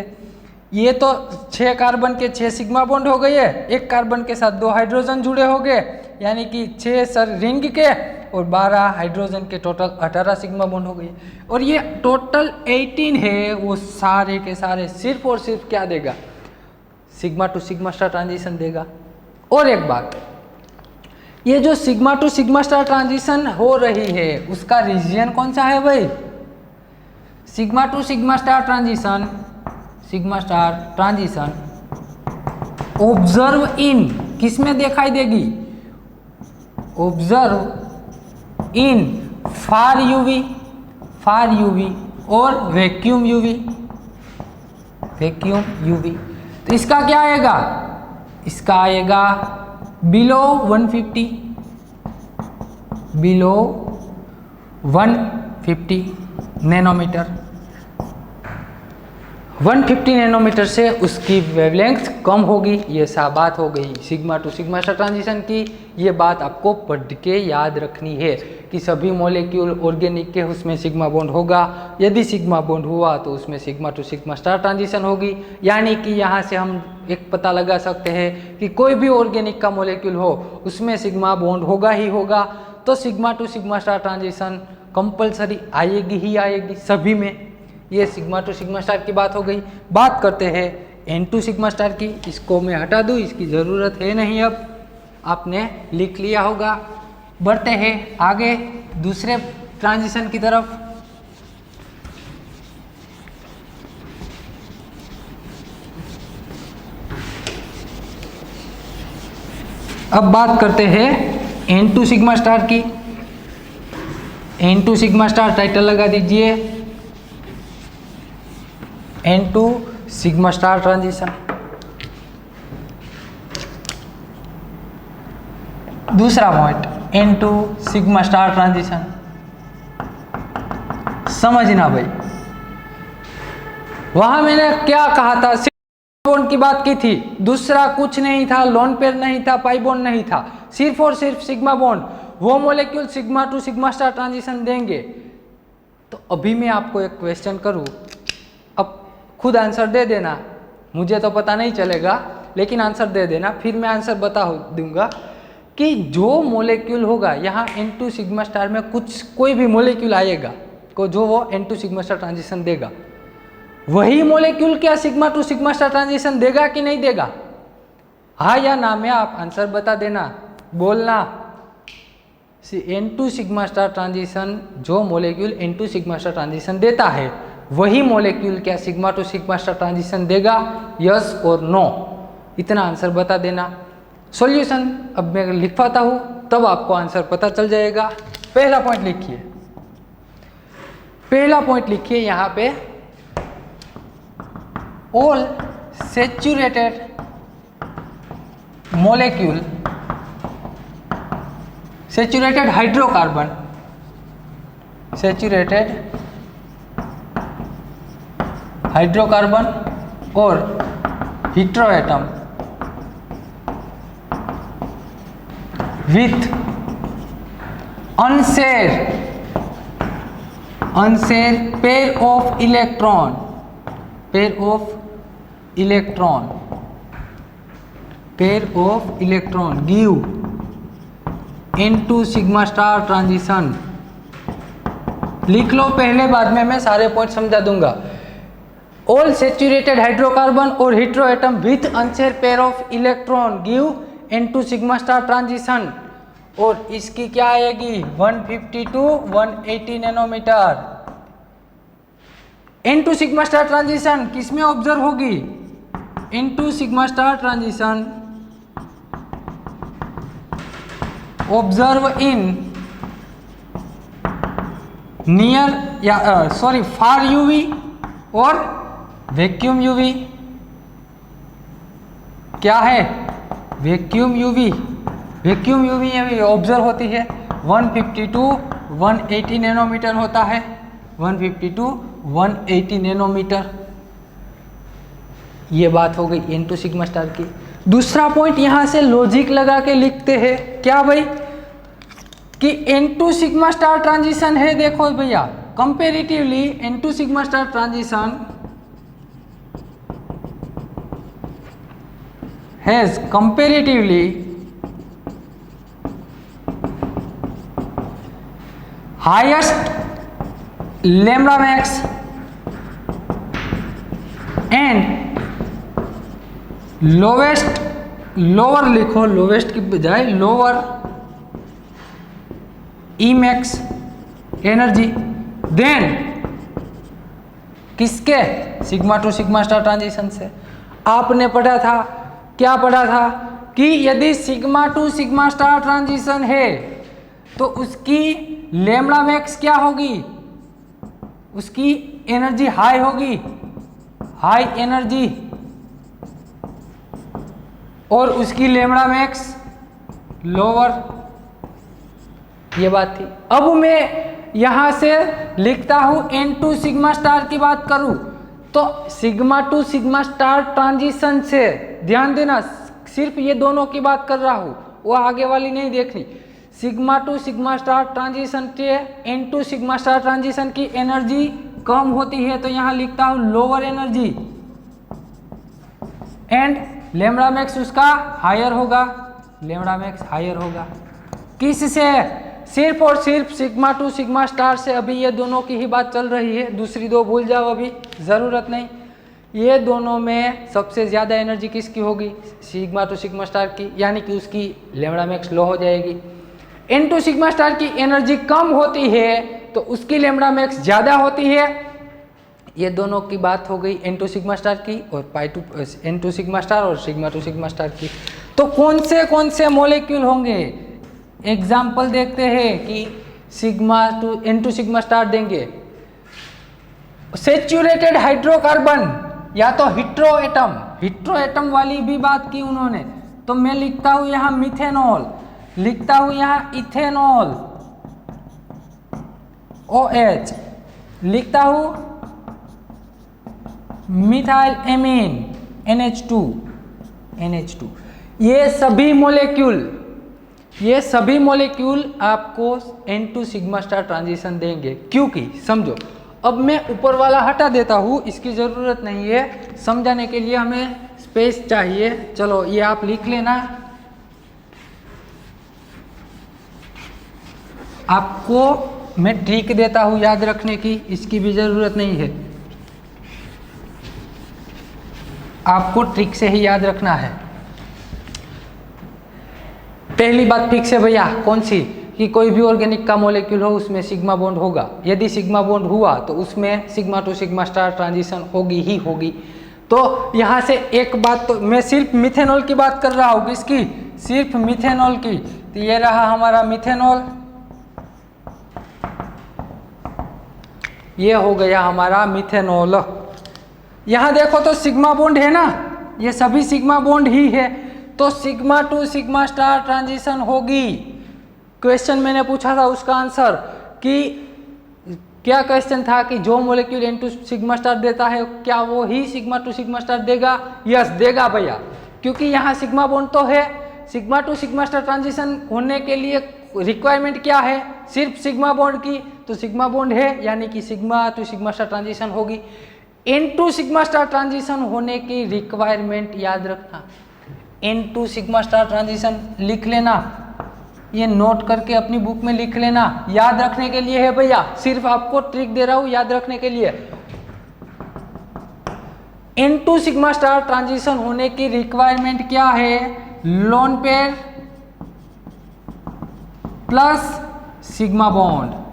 Speaker 1: ये तो 6 कार्बन के 6 सिग्मा बॉन्ड हो गए है, एक कार्बन के साथ 2 हाइड्रोजन जुड़े हो गए, यानी कि 6 सर रिंग के और 12 हाइड्रोजन के टोटल 18 सिग्मा बॉन्ड हो गए। और ये टोटल 18 है, वो सारे के सारे सिर्फ और सिर्फ क्या देगा, sigma to sigma star transition देगा। और एक बात, ये जो sigma to sigma star transition हो रही है उसका रीजन कौन सा है भाई, sigma to sigma star transition, sigma star transition observe इन किसमें दिखाई देगी, observe in far UV, far UV और वैक्यूम यूवी, वैक्यूम यूवी। तो इसका क्या आएगा, इसका आएगा बिलो 150, बिलो 150 नैनोमीटर। 150 नैनोमीटर से उसकी वेवलेंथ कम होगी, ये सा बात हो गई sigma to sigma star transition की। ये बात आपको पढ़ के याद रखनी है कि सभी मॉलिक्यूल ऑर्गेनिक के उसमें सिग्मा बॉन्ड होगा, यदि सिग्मा बॉन्ड हुआ तो उसमें sigma to sigma star transition होगी। यानी कि यहाँ से हम एक पता लगा सकते हैं कि कोई भी ऑर्गेनिक का मॉलिक्यूल हो उसमें सिग्मा बॉन्ड होगा ही होगा, तो sigma to sigma star transition compulsory आएगी ही आएगी सभी में। ये सिग्मा टू सिग्मा स्टार की बात हो गई। बात करते हैं एन टू सिग्मा स्टार की, इसको मैं हटा दूँ, इसकी ज़रूरत है नहीं, अब आपने लिख लिया होगा। बढ़ते हैं आगे दूसरे ट्रांजिशन की तरफ। अब बात करते हैं एन टू सिग्मा स्टार की। N to sigma star title लगा दीजिए, n to sigma star transition. दूसरा point n to sigma star transition, समझना भाई। वहां मैंने क्या कहा था, सिग्मा बॉन्ड की बात की थी, दूसरा कुछ नहीं था, लोन पेयर नहीं था, पाई बॉन्ड नहीं था, सिर्फ और सिर्फ सिग्मा बॉन्ड। वो molecule sigma to sigma star transition देंगे। तो अभी मैं आपको एक क्वेश्चन करूं, अब खुद आंसर दे देना, मुझे तो पता नहीं चलेगा लेकिन आंसर दे देना, फिर मैं आंसर बता दूंगा कि जो मॉलिक्यूल होगा यहाँ N2 सिग्मा स्टार में कोई भी मॉलिक्यूल आएगा को जो वो N2 सिग्मा स्टार ट्रांजिशन देगा, वही मॉलिक्यूल क्या sigma to sigma star transition देगा कि नहीं देगा, हाँ या ना में आप आंसर बता देना, बोलना। N2 सिग्मा स्टार ट्रांजिशन जो molecule N2 sigma star transition देता है वही मॉलिक्यूल क्या sigma to sigma star transition देगा, यस और नो, इतना आंसर बता देना। सॉल्यूशन अब मैं लिखवाता हूँ तब आपको आंसर पता चल जाएगा। पहला पॉइंट लिखिए, पहला पॉइंट लिखिए यहाँ पे, all saturated molecule, saturated hydrocarbon, saturated hydrocarbon और heteroatom with unshare pair of electron, pair of electron, pair of electron give N2 sigma star transition. लिख लो पहले, बाद में मैं सारे पॉइंट समझा दूंगा। ऑल सैचुरेटेड हाइड्रोकार्बन और heteroatom with unshare pair of electron give N2 sigma star transition, और इसकी क्या आएगी 150 to 180 nanometer. N2 sigma star transition किसमें ऑब्जर्व होगी, N2 sigma star transition observe in near या सॉरी फार यूवी और vacuum UV. क्या है, vacuum UV, vacuum UV observe होती है 150 to 180 नैनोमीटर होता है, 150 to 180 नैनोमीटर। ये बात हो गई N2 सिग्मा स्टार की। दूसरा पॉइंट यहाँ से लॉजिक लगा के लिखते हैं, क्या भाई, कि N2 सिग्मा स्टार ट्रांजिशन है, देखो भैया comparatively N2 sigma star transition has comparatively highest lambda max and lowest, lower लिखो, लोवेस्ट की बजाय lower E max energy then किसके, sigma to sigma star transition से। आपने पढ़ा था, क्या पढ़ा था कि यदि sigma to sigma star transition है तो उसकी लैम्डा मैक्स क्या होगी, उसकी एनर्जी हाई होगी, हाई एनर्जी, और उसकी लैम्डा मैक्स लोअर। ये बात थी। अब मैं यहां से लिखता हूं N2 सिग्मा स्टार की बात करूं तो sigma to sigma star transition से, ध्यान देना सिर्फ ये दोनों की बात कर रहा हूं, वो आगे वाली नहीं देखनी। Sigma to sigma star transition के N2 सिग्मा स्टार ट्रांजिशन की एनर्जी कम होती है तो यहां लिखता हूं lower energy and lambda max उसका हायर होगा, लैम्डा मैक्स हायर होगा। किससे, सिर्फ और सिर्फ सिग्मा टू सिग्मा स्टार से। अभी ये दोनों की ही बात चल रही है, दूसरी दो भूल जाओ, अभी ज़रूरत नहीं। ये दोनों में सबसे ज़्यादा एनर्जी किसकी होगी, सिग्मा टू सिग्मा स्टार की, यानी कि उसकी लैम्डा मैक्स लो हो जाएगी। N2 सिग्मा स्टार की एनर्जी कम होती है तो उसकी लैम्डा मैक्स ज़्यादा होती है। ये दोनों की बात हो गई N2 सिग्मा स्टार की और N2 सिग्मा स्टार और सिग्मा टू सिग्मा स्टार की। तो कौन से मॉलिक्यूल होंगे, एग्जाम्पल देखते हैं कि sigma to N2 sigma star देंगे। सेचुरेटेड हाइड्रोकार्बन या तो हिट्रो एटम वाली भी बात की उन्होंने, तो मैं लिखता हूं यहां मिथेनॉल, लिखता हूं यहां इथेनॉल OH, लिखता हूं मिथाइल एमीन NH2। ये सभी मॉलिक्यूल आपको N2 सिग्मा स्टार ट्रांजिशन देंगे। क्योंकि समझो, अब मैं ऊपर वाला हटा देता हूँ, इसकी ज़रूरत नहीं है, समझाने के लिए हमें स्पेस चाहिए। चलो ये आप लिख लेना, आपको मैं ट्रिक देता हूँ याद रखने की, इसकी भी ज़रूरत नहीं है, आपको ट्रिक से ही याद रखना है। पहली बात फिक्स है भैया, कौन सी, कि कोई भी ऑर्गेनिक का मॉलिक्यूल हो उसमें सिग्मा बॉन्ड होगा। यदि सिग्मा बॉन्ड हुआ तो उसमें sigma to sigma star transition होगी ही होगी। तो यहाँ से एक बात, तो मैं सिर्फ मिथेनॉल की बात कर रहा हूँ, किसकी, सिर्फ मिथेनॉल की। तो ये रहा हमारा मिथेनॉल, ये हो गया हमारा मिथेनॉल। यहाँ देखो तो सिग्मा बॉन्ड है ना, ये सभी सिग्मा बॉन्ड ही है, तो sigma to sigma star transition होगी। क्वेश्चन मैंने पूछा था उसका आंसर, कि क्या क्वेश्चन था कि जो मॉलिक्यूल N2 सिग्मा स्टार देता है क्या वो ही सिग्मा टू सिग्मा स्टार देगा। यस देगा भैया, क्योंकि यहाँ सिग्मा बॉन्ड तो है। Sigma to sigma star transition होने के लिए रिक्वायरमेंट क्या है, सिर्फ सिग्मा बॉन्ड की, तो सिग्मा बॉन्ड है यानी कि sigma to sigma star transition होगी। N2 सिग्मा स्टार ट्रांजिशन होने की रिक्वायरमेंट याद रखना, N2 सिग्मा स्टार ट्रांजिशन लिख लेना, ये नोट करके अपनी बुक में लिख लेना, याद रखने के लिए है भैया, सिर्फ आपको ट्रिक दे रहा हूं याद रखने के लिए। N2 सिग्मा स्टार ट्रांजिशन होने की रिक्वायरमेंट क्या है, lone pair plus sigma bond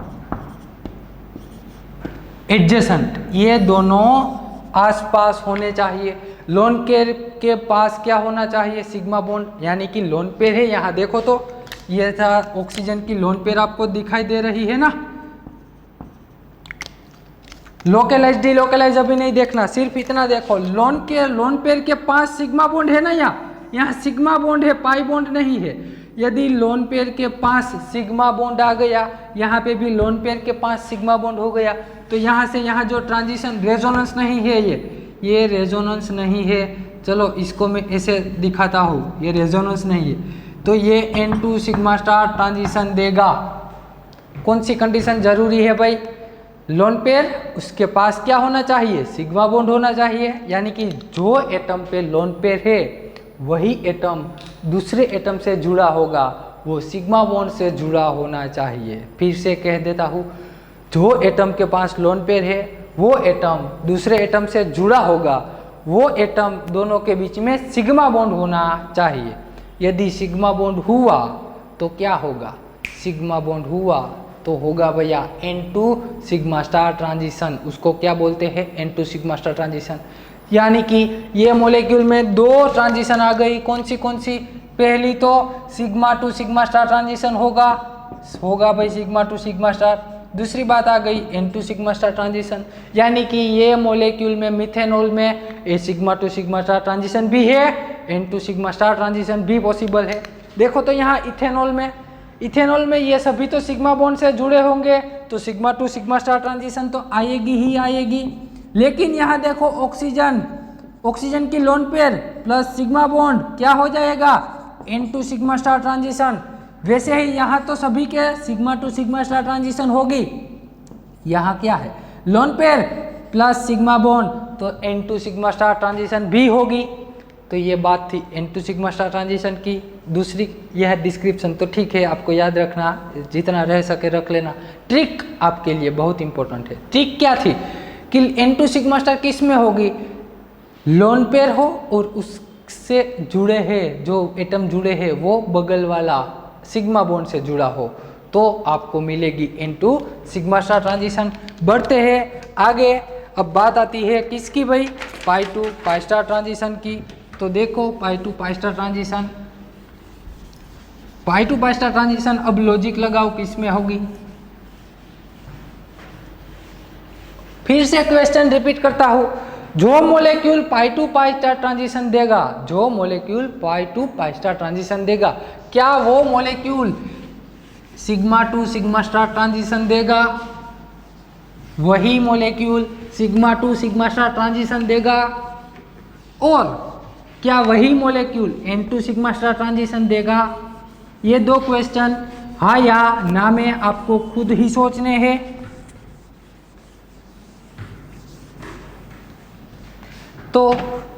Speaker 1: adjacent, ये दोनों आसपास होने चाहिए। लोन पेयर के पास क्या होना चाहिए, सिग्मा बॉन्ड, यानी कि लोन पेयर है। यहाँ देखो तो ये था ऑक्सीजन की लोन पेयर, आपको दिखाई दे रही है ना। लोकलाइज डिलोकलाइज अभी नहीं देखना, सिर्फ इतना देखो, लोन पेयर के पास सिग्मा बॉन्ड है ना, यहाँ सिग्मा बॉन्ड है, पाई बॉन्ड नहीं है। यदि लोन पेयर के पास सिग्मा बॉन्ड आ गया, यहाँ पे भी लोन पेयर के पास सिग्मा बॉन्ड हो गया, तो यहाँ से यहाँ जो ट्रांजिशन, रेजोनेंस नहीं है, ये रेजोनेंस नहीं है। चलो इसको मैं ऐसे दिखाता हूँ, ये रेजोनेंस नहीं है, तो ये N2 सिग्मा स्टार ट्रांजिशन देगा। कौन सी कंडीशन जरूरी है भाई, लोन पेयर उसके पास क्या होना चाहिए, सिग्मा बॉन्ड होना चाहिए, यानी कि जो एटम पे लोन पेयर है वही एटम दूसरे एटम से जुड़ा होगा वो सिग्मा बॉन्ड से जुड़ा होना चाहिए। फिर से कह देता हूँ, जो एटम के पास लोन पेयर है वो एटम दूसरे एटम से जुड़ा होगा, वो एटम दोनों के बीच में सिग्मा बॉन्ड होना चाहिए। यदि सिग्मा बॉन्ड हुआ तो क्या होगा? सिग्मा बॉन्ड हुआ तो होगा भैया N2 सिग्मा स्टार ट्रांजिशन। उसको क्या बोलते हैं? N2 sigma star transition. यानी कि ये मॉलिक्यूल में दो ट्रांजिशन आ गई। कौन सी? पहली तो sigma to sigma star transition होगा भाई सिग्मा टू सिग्मा स्टार। दूसरी बात आ गई N2 सिग्मा स्टार ट्रांजिशन। यानी कि ये मॉलिक्यूल में मिथेनॉल में a sigma to sigma star transition भी है, N2 सिग्मा स्टार ट्रांजिशन भी पॉसिबल है। देखो तो यहाँ इथेनॉल में ये सभी तो सिग्मा बॉन्ड से जुड़े होंगे, तो sigma to sigma star transition तो आएगी ही आएगी। लेकिन यहाँ देखो ऑक्सीजन की lone pair plus sigma bond क्या हो जाएगा? N2 sigma star transition. वैसे ही यहाँ तो सभी के sigma to sigma star transition होगी। यहाँ क्या है? Lone pair plus sigma bond, तो N2 सिग्मा स्टार ट्रांजिशन भी होगी। तो ये बात थी N2 सिग्मा स्टार ट्रांजिशन की। दूसरी यह डिस्क्रिप्शन तो ठीक है, आपको याद रखना, जितना रह सके रख लेना। ट्रिक आपके लिए बहुत इंपॉर्टेंट है। ट्रिक क्या थी कि N2 सिग्मा स्टार किस में होगी? लोन पेयर हो और उससे जुड़े हैं जो एटम जुड़े हैं वो बगल वाला सिग्मा बॉन्ड से जुड़ा हो, तो आपको मिलेगी N2 सिग्मा स्टार ट्रांजिशन। बढ़ते हैं आगे। अब बात आती है किसकी भाई? Pi to pi star transition की। तो देखो pi to pi star transition, pi to pi star transition. अब लॉजिक लगाओ किस में होगी। फिर से क्वेश्चन रिपीट करता हूं, जो molecule pi to pi star transition देगा, जो molecule pi to pi star transition देगा, क्या वो molecule sigma to sigma star transition देगा? वही molecule sigma to sigma star transition देगा? और क्या वही molecule N2 sigma star transition देगा? ये दो क्वेश्चन हाँ या ना में आपको खुद ही सोचने हैं। तो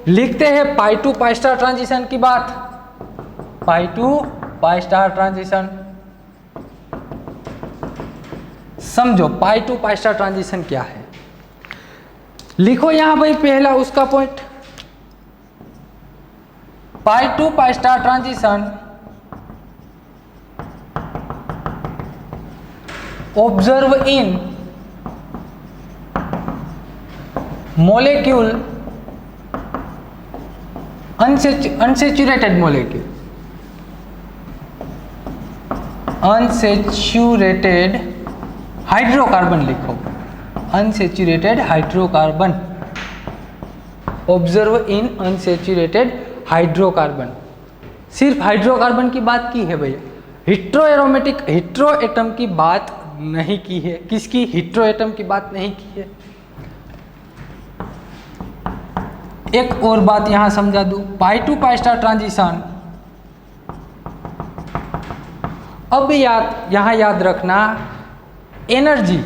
Speaker 1: लिखते हैं pi to pi star transition की बात। Pi to pi star transition समझो, pi to pi star transition क्या है? लिखो यहां भाई पहला उसका point, pi to pi star transition observe in molecule unsaturated molecule, unsaturated hydrocarbon लिखो, unsaturated hydrocarbon, observe in unsaturated hydrocarbon. सिर्फ हाइड्रोकार्बन की बात की है भैया, हिट्रोएरोमेटिक हिट्रो एटम की बात नहीं की है। किसकी? हिट्रो एटम की बात नहीं की है। एक और बात यहां समझा दूं, पाई टू पाई स्टार ट्रांजिशन। अब यहां याद रखना, एनर्जी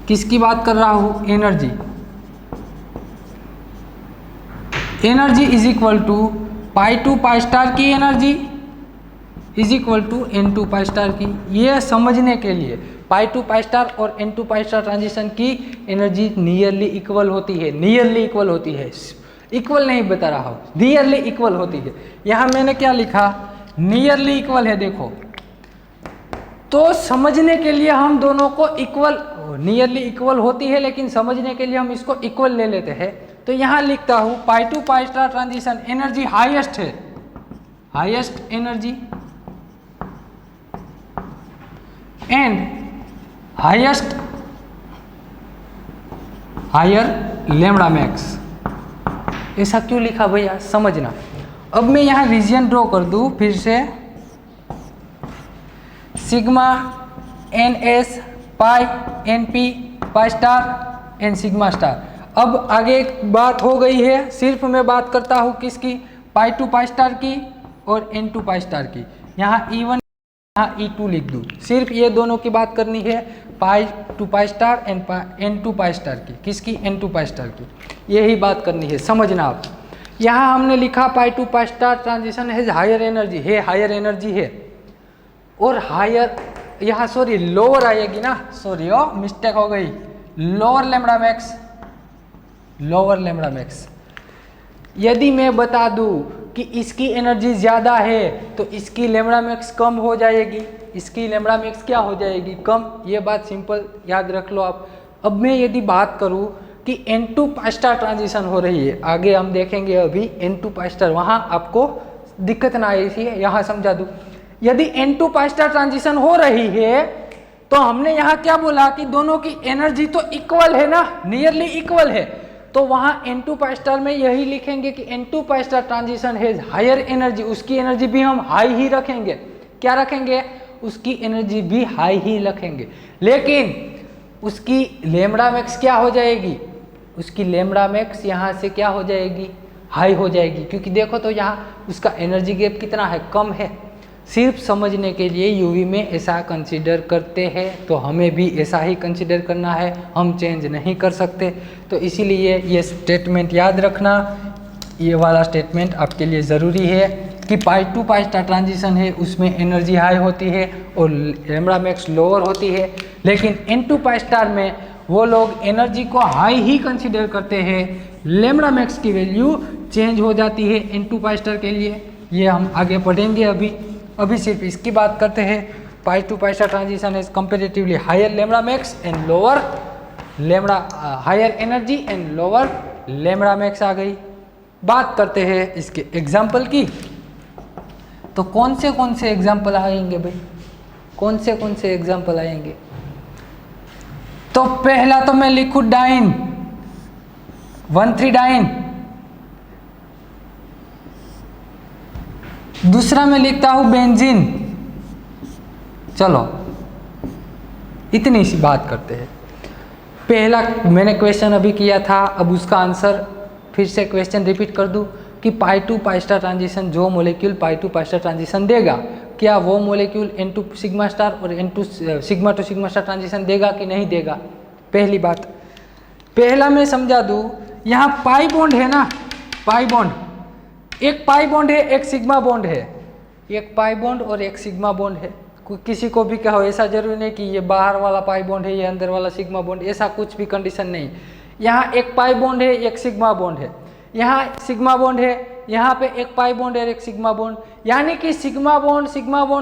Speaker 1: किसकी बात कर रहा हूं? Energy, energy is equal to pi to pi star की energy is equal to N2 pi star की। ये समझने के लिए पाई टू पाई स्टार और N2 पाई स्टार ट्रांजिशन की एनर्जी नियरली इक्वल होती है, नियरली इक्वल होती है, इक्वल नहीं बता रहा हूँ, नियरली इक्वल होती है। यहाँ मैंने क्या लिखा? नियरली इक्वल है। देखो तो समझने के लिए हम दोनों को इक्वल, नियरली इक्वल होती है लेकिन समझने के लिए हम इसको इक्वल ले लेते हैं। तो यहाँ लिखता हूँ pi to pi star transition energy highest है, highest energy and highest higher lambda max. ऐसा क्यों लिखा भैया? समझना। अब मैं यहाँ रीजन ड्रॉ कर दूँ फिर से, sigma n s pi n p pi star n sigma star. अब आगे एक बात हो गई है, सिर्फ मैं बात करता हूँ किसकी? पाई टू पाई स्टार की और N2 पाई स्टार की। यहाँ E1 यहाँ E2 लिख दूँ, सिर्फ ये दोनों की बात करनी है, pi to pi star and N2 pi star की। किसकी? N2 पाई स्टार की। यही बात करनी है, समझना आप। यहाँ हमने लिखा पाई टू पाई स्टार ट्रांजिशन है हायर एनर्जी है, हायर एनर्जी है, और हायर यहाँ सॉरी लोअर आएगी ना, सॉरी मिस्टेक हो गई, lower lambda max, lower lambda max. यदि मैं बता दूं कि इसकी एनर्जी ज़्यादा है तो इसकी लैम्बडा मैक्स कम हो जाएगी, इसकी लैम्बडा मैक्स क्या हो जाएगी, कम। ये बात सिंपल याद रख लो आप। अब मैं यदि बात करूं कि N2 पाई स्टार ट्रांजिशन हो रही है, आगे हम देखेंगे अभी N2 पाई स्टार, वहाँ आपको दिक्कत ना आई थी, यहाँ समझा दूँ। यदि N2 पाई स्टार ट्रांजिशन हो रही है तो हमने यहाँ क्या बोला कि दोनों की एनर्जी तो इक्वल है ना, नियरली इक्वल है, तो वहाँ N2 पाई स्टार में यही लिखेंगे कि N2 पाई स्टार ट्रांजिशन है हायर एनर्जी, उसकी एनर्जी भी हम हाई ही रखेंगे। क्या रखेंगे, उसकी एनर्जी भी हाई ही रखेंगे, लेकिन उसकी लैम्बडा मैक्स क्या हो जाएगी, उसकी लैम्बडा मैक्स यहाँ से क्या हो जाएगी, हाई हो जाएगी, क्योंकि देखो तो यहाँ उसका एनर्जी गैप कितना है, कम है। सिर्फ समझने के लिए यूवी में ऐसा कंसीडर करते हैं, तो हमें भी ऐसा ही कंसीडर करना है, हम चेंज नहीं कर सकते। तो इसीलिए ये स्टेटमेंट याद रखना, ये वाला स्टेटमेंट आपके लिए ज़रूरी है कि pi to pi star transition है उसमें एनर्जी हाई होती है और लैम्बडा मैक्स लोअर होती है, लेकिन N2 पाई स्टार में वो लोग एनर्जी को हाई ही कंसीडर करते हैं, लैम्बडा मैक्स की वैल्यू चेंज हो जाती है N2 पाई स्टार के लिए। ये हम आगे पढ़ेंगे, अभी सिर्फ इसकी बात करते हैं। Pi to pi star transition is comparatively higher lambda max and lower lambda, higher energy and lower lambda max आ गई। बात करते हैं इसके एग्जाम्पल की, तो कौन से एग्जाम्पल आएंगे भाई, कौन से एग्जाम्पल आएंगे। तो पहला तो मैं लिखूं डाइन, 1,3 डाइन, दूसरा मैं लिखता हूं बेंजीन। चलो इतनी सी बात करते हैं। पहला मैंने क्वेश्चन अभी किया था, अब उसका आंसर फिर से क्वेश्चन रिपीट कर दूं कि pi to pi star transition जो molecule pi to pi star transition देगा, क्या वो मोलेक्यूल N2 सिग्मा स्टार और N2 sigma to sigma star transition देगा कि नहीं देगा। पहली बात, पहला मैं समझा दूं, यहाँ पाई बॉन्ड है ना, पाई बॉन्ड, एक पाई बॉन्ड है एक सिग्मा बॉन्ड है, एक पाई बॉन्ड और एक सिग्मा बॉन्ड है। किसी को भी कहो, ऐसा जरूरी नहीं कि ये बाहर वाला पाई बॉन्ड है ये अंदर वाला सिग्मा बॉन्ड, ऐसा कुछ भी कंडीशन नहीं। यहाँ एक पाई बॉन्ड है एक सिग्मा बॉन्ड है, यहाँ सिग्मा बॉन्ड है, यहाँ पे एक पाई बॉन्ड है एक सिग्मा बॉन्ड, यानी कि सिग्मा बॉन्ड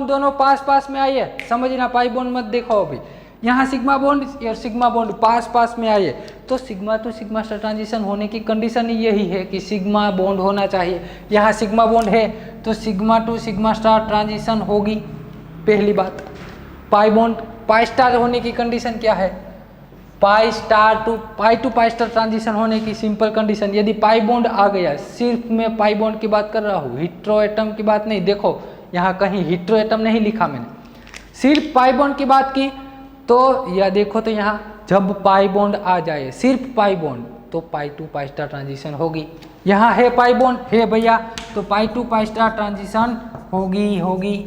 Speaker 1: दोनों पास पास में आइए, समझना, पाई बॉन्ड मत देखो अभी, यहाँ सिग्मा बॉन्ड और सिग्मा बॉन्ड पास पास में आइए, तो sigma to sigma star transition होने की कंडीशन ही यही है कि सिग्मा बॉन्ड होना चाहिए। यहाँ सिग्मा बॉन्ड है तो sigma to sigma star transition होगी, पहली बात। पाई बॉन्ड पाई स्टार होने की कंडीशन क्या है, pi to pi star transition होने की सिंपल कंडीशन, यदि पाई बॉन्ड आ गया, सिर्फ मैं पाई बॉन्ड की बात कर रहा हूँ, हिट्रो एटम की बात नहीं, देखो यहाँ कहीं हिट्रो एटम नहीं लिखा मैंने, सिर्फ पाई बॉन्ड की बात की, तो या देखो तो यहाँ जब पाई बॉन्ड आ जाए, सिर्फ पाई बॉन्ड, तो pi to pi star transition होगी। यहाँ है पाई बॉन्ड है भैया, तो pi to pi star transition होगी।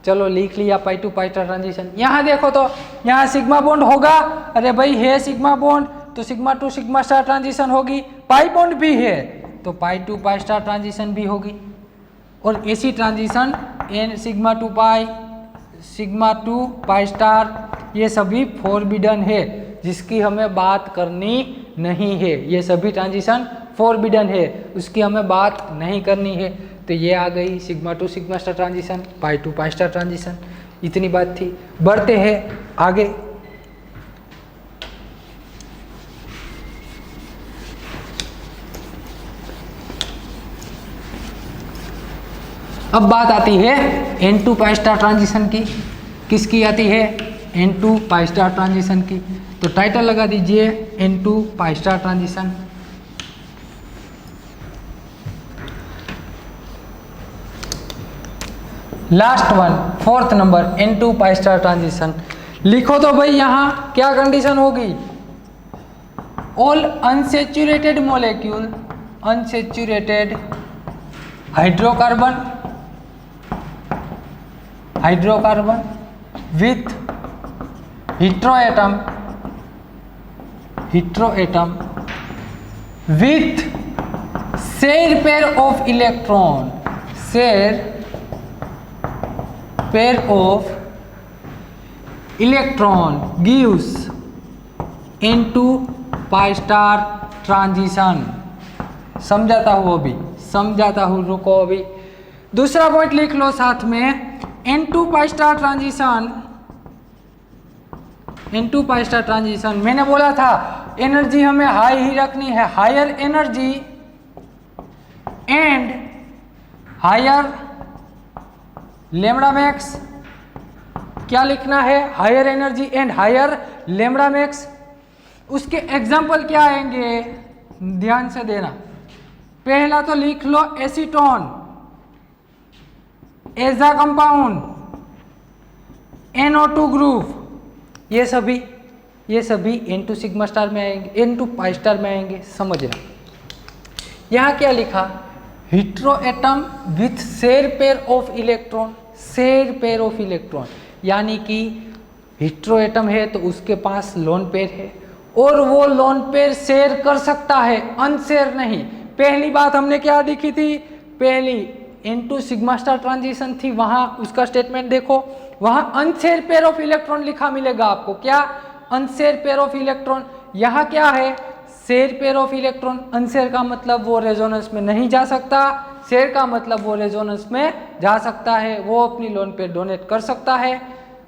Speaker 1: चलो लिख लिया पाई टू पाई स्टार ट्रांजिशन। यहाँ देखो तो यहाँ सिग्मा बॉन्ड होगा, अरे भाई है सिग्मा बॉन्ड, तो sigma to sigma star transition होगी। पाई बॉन्ड भी है तो pi to pi star transition भी होगी। और ऐसी transition N sigma to pi star, ये सभी फॉरबिडन है, जिसकी हमें बात करनी नहीं है। ये सभी ट्रांजिशन फॉरबिडन है, उसकी हमें बात नहीं करनी है। तो ये आ गई sigma to sigma star transition, pi to pi star transition, इतनी बात थी। बढ़ते हैं आगे। अब बात आती है N2 पाई स्टार ट्रांजिशन की। किसकी आती है? N2 पाई स्टार ट्रांजिशन की। तो टाइटल लगा दीजिए N2 pi star transition. Last one, fourth number, N2 pi star transition. लिखो तो भाई यहाँ क्या कंडीशन होगी? All unsaturated molecule, unsaturated hydrocarbon with heteroatom with share pair of electron, share pair of electron gives into pi star transition. समझाता हूँ अभी, समझाता हूँ, रुको अभी। दूसरा पॉइंट लिख लो साथ में, into pi star transition, into pi star transition. मैंने बोला था एनर्जी हमें हाई ही रखनी है, higher energy and higher lambda max. क्या लिखना है? Higher energy and higher lambda max. उसके एग्जाम्पल क्या आएंगे, ध्यान से देना। पहला तो लिख लो acetone as a compound, NO2 group. ये सभी N2 सिग्मा स्टार में आएंगे, N2 पाई स्टार में आएंगे। समझना यहाँ क्या लिखा, hetero atom with share pair of electron, share pair of electron, यानी कि हेटेरो एटम है तो उसके पास लोन पेयर है और वो लोन पेयर शेयर कर सकता है, अनशेयर नहीं। पहली बात हमने क्या देखी थी, पहली N2 सिग्मा स्टार ट्रांजिशन थी, वहां उसका स्टेटमेंट देखो, वहां अनशेयर पेयर ऑफ इलेक्ट्रॉन लिखा मिलेगा आपको। क्या? Unshare pair of electron. यहाँ क्या है? Share pair of electron. Unshare का मतलब वो रेजोनेंस में नहीं जा सकता, शेयर का मतलब वो रेजोनेंस में जा सकता है, वो अपनी लोन पेयर डोनेट कर सकता है,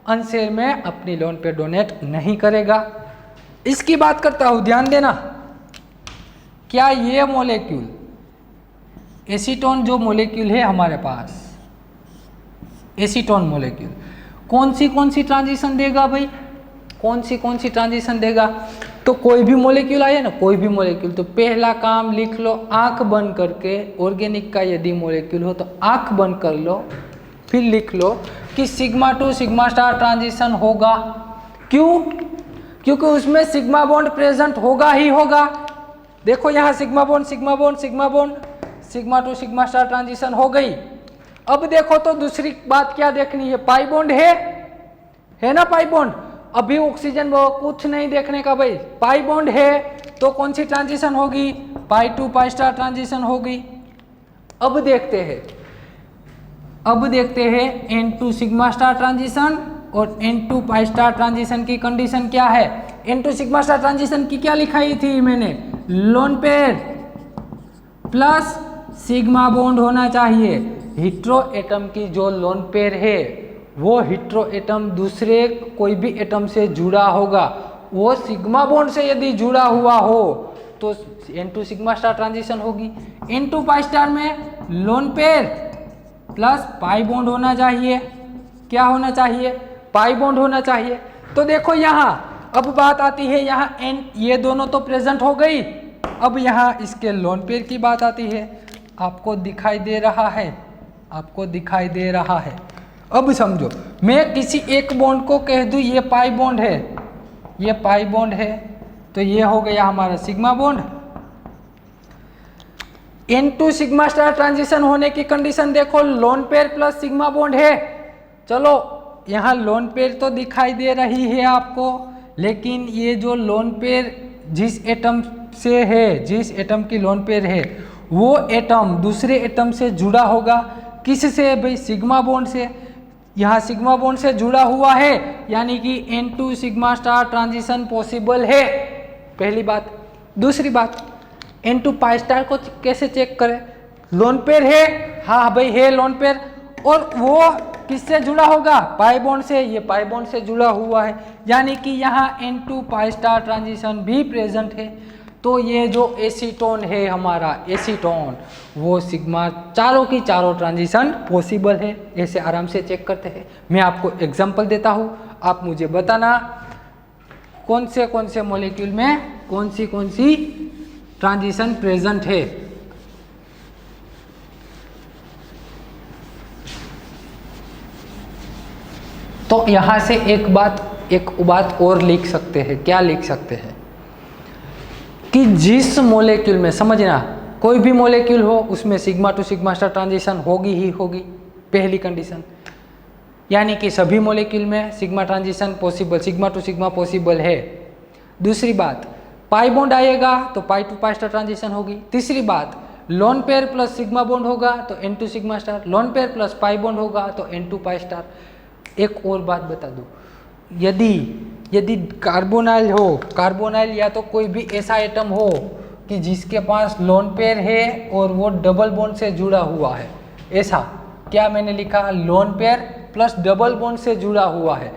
Speaker 1: अनशेयर में अपनी लोन पेयर डोनेट नहीं करेगा। इसकी बात करता हूं, ध्यान देना। क्या ये मॉलिक्यूल एसीटोन जो मॉलिक्यूल है हमारे पास, एसीटोन मॉलिक्यूल कौन सी ट्रांजिशन देगा भाई, कौन सी ट्रांजिशन देगा? तो कोई भी मॉलिक्यूल आए ना, कोई भी मॉलिक्यूल, तो पहला काम लिख लो, आंख बंद करके, ऑर्गेनिक का यदि मॉलिक्यूल हो तो आंख बंद कर लो, फिर लिख लो कि sigma to sigma star transition होगा। क्यों? क्योंकि उसमें सिग्मा बॉन्ड प्रेजेंट होगा ही होगा। देखो यहाँ sigma bond sigma bond sigma bond, sigma to sigma star transition हो गई। अब देखो तो दूसरी बात क्या देखनी है, पाई बॉन्ड है ना, पाई बॉन्ड। अभी ऑक्सीजन वो कुछ नहीं देखने का भाई, पाई बॉन्ड है तो कौन सी ट्रांजिशन होगी, पाई टू पाई स्टार ट्रांजिशन होगी। अब देखते हैं N2 सिग्मा स्टार ट्रांजिशन और N2 पाई स्टार ट्रांजिशन की कंडीशन क्या है। N2 सिग्मा स्टार ट्रांजिशन की क्या लिखाई थी मैंने, lone pair plus sigma bond होना चाहिए। हेटेरो एटम की जो लोन पेयर है वो हेटेरो एटम दूसरे कोई भी एटम से जुड़ा होगा, वो सिग्मा बॉन्ड से यदि जुड़ा हुआ हो तो N2 सिग्मा स्टार ट्रांजिशन होगी। N2 पाई स्टार में lone pair plus pi bond होना चाहिए। क्या होना चाहिए? पाई बॉन्ड होना चाहिए। तो देखो यहाँ अब बात आती है, यहाँ N ये दोनों तो प्रेजेंट हो गई, अब यहाँ इसके लोन पेयर की बात आती है। आपको दिखाई दे रहा है, आपको दिखाई दे रहा है। अब समझो, मैं किसी एक बॉन्ड को कह दूं ये पाई बॉन्ड है, ये पाई बॉन्ड है, तो ये हो गया हमारा sigma bond. N2 sigma star transition होने की कंडीशन देखो, lone pair plus sigma bond है। चलो यहाँ लोन पेयर तो दिखाई दे रही है आपको, लेकिन ये जो लोन पेयर जिस एटम से है, जिस एटम की लोन पेयर है, वो एटम दूसरे एटम से जुड़ा होगा। किससे भाई? सिग्मा बॉन्ड से। यहाँ सिग्मा बॉन्ड से जुड़ा हुआ है, यानी कि N2 sigma star transition possible है, पहली बात। दूसरी बात, N2 पाई स्टार को कैसे चेक करें? लोन पेयर है, हाँ भाई है लोन पेयर, और वो किससे जुड़ा होगा? पाई बॉन्ड से। ये पाई बॉन्ड से जुड़ा हुआ है, यानी कि यहाँ N2 पाई स्टार ट्रांजिशन भी प्रेजेंट है। तो ये जो एसीटोन है हमारा, एसीटोन, वो सिग्मा चारों की चारों ट्रांजिशन पॉसिबल है। ऐसे आराम से चेक करते हैं। मैं आपको एग्जांपल देता हूँ, आप मुझे बताना कौन से मॉलिक्यूल में कौन सी ट्रांजिशन प्रेजेंट है। तो यहाँ से एक बात और लिख सकते हैं। क्या लिख सकते हैं कि जिस मॉलिक्यूल में, समझना, कोई भी मॉलिक्यूल हो उसमें sigma to sigma star transition होगी ही होगी, पहली कंडीशन। यानी कि सभी मॉलिक्यूल में sigma transition possible, sigma to sigma possible है। दूसरी बात, पाई बॉन्ड आएगा तो pi to pi star transition होगी। तीसरी बात, lone pair plus sigma bond होगा तो N2 sigma star, lone pair plus pi bond होगा तो N2 पाई स्टार। एक और बात बता दूं, यदि कार्बोनाइल हो, कार्बोनाइल या तो कोई भी ऐसा एटम हो कि जिसके पास लोन पेयर है और वो डबल बॉन्ड से जुड़ा हुआ है, ऐसा क्या मैंने लिखा, lone pair plus double bond से जुड़ा हुआ है,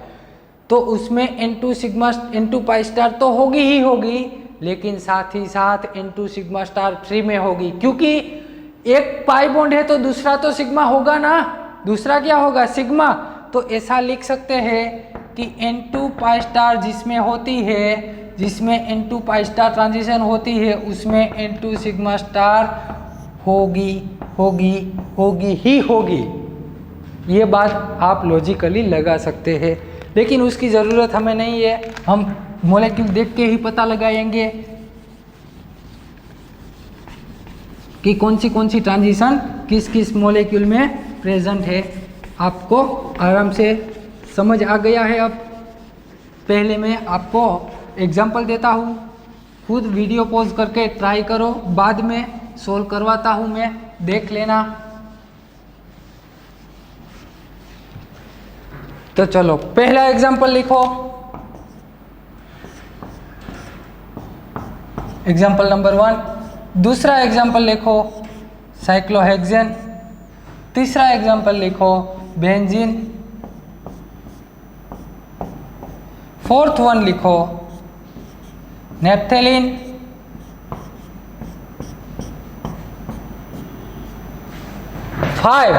Speaker 1: तो उसमें N2 sigma N2 pi star तो होगी ही होगी, लेकिन साथ ही साथ N2 सिग्मा स्टार फ्री में होगी, क्योंकि एक पाई बॉन्ड है तो दूसरा तो सिग्मा होगा ना, दूसरा क्या होगा, सिग्मा। तो ऐसा लिख सकते हैं कि N2 पाई स्टार जिसमें होती है, जिसमें N2 पाई स्टार ट्रांजिशन होती है, उसमें N2 सिग्मा स्टार होगी होगी होगी ही होगी। ये बात आप लॉजिकली लगा सकते हैं, लेकिन उसकी ज़रूरत हमें नहीं है, हम मॉलिक्यूल देख के ही पता लगाएंगे कि कौन सी ट्रांजिशन किस किस मॉलिक्यूल में प्रेजेंट है। आपको आराम से समझ आ गया है। अब पहले मैं आपको एग्जांपल देता हूँ, खुद वीडियो पॉज करके ट्राई करो, बाद में सोल्व करवाता हूँ मैं, देख लेना। तो चलो पहला एग्जांपल लिखो, एग्जांपल नंबर 1। दूसरा एग्जांपल लिखो साइक्लोहेक्सेन। तीसरा एग्जांपल लिखो बेंजीन। फोर्थ वन लिखो नेप्थेलिन। फाइव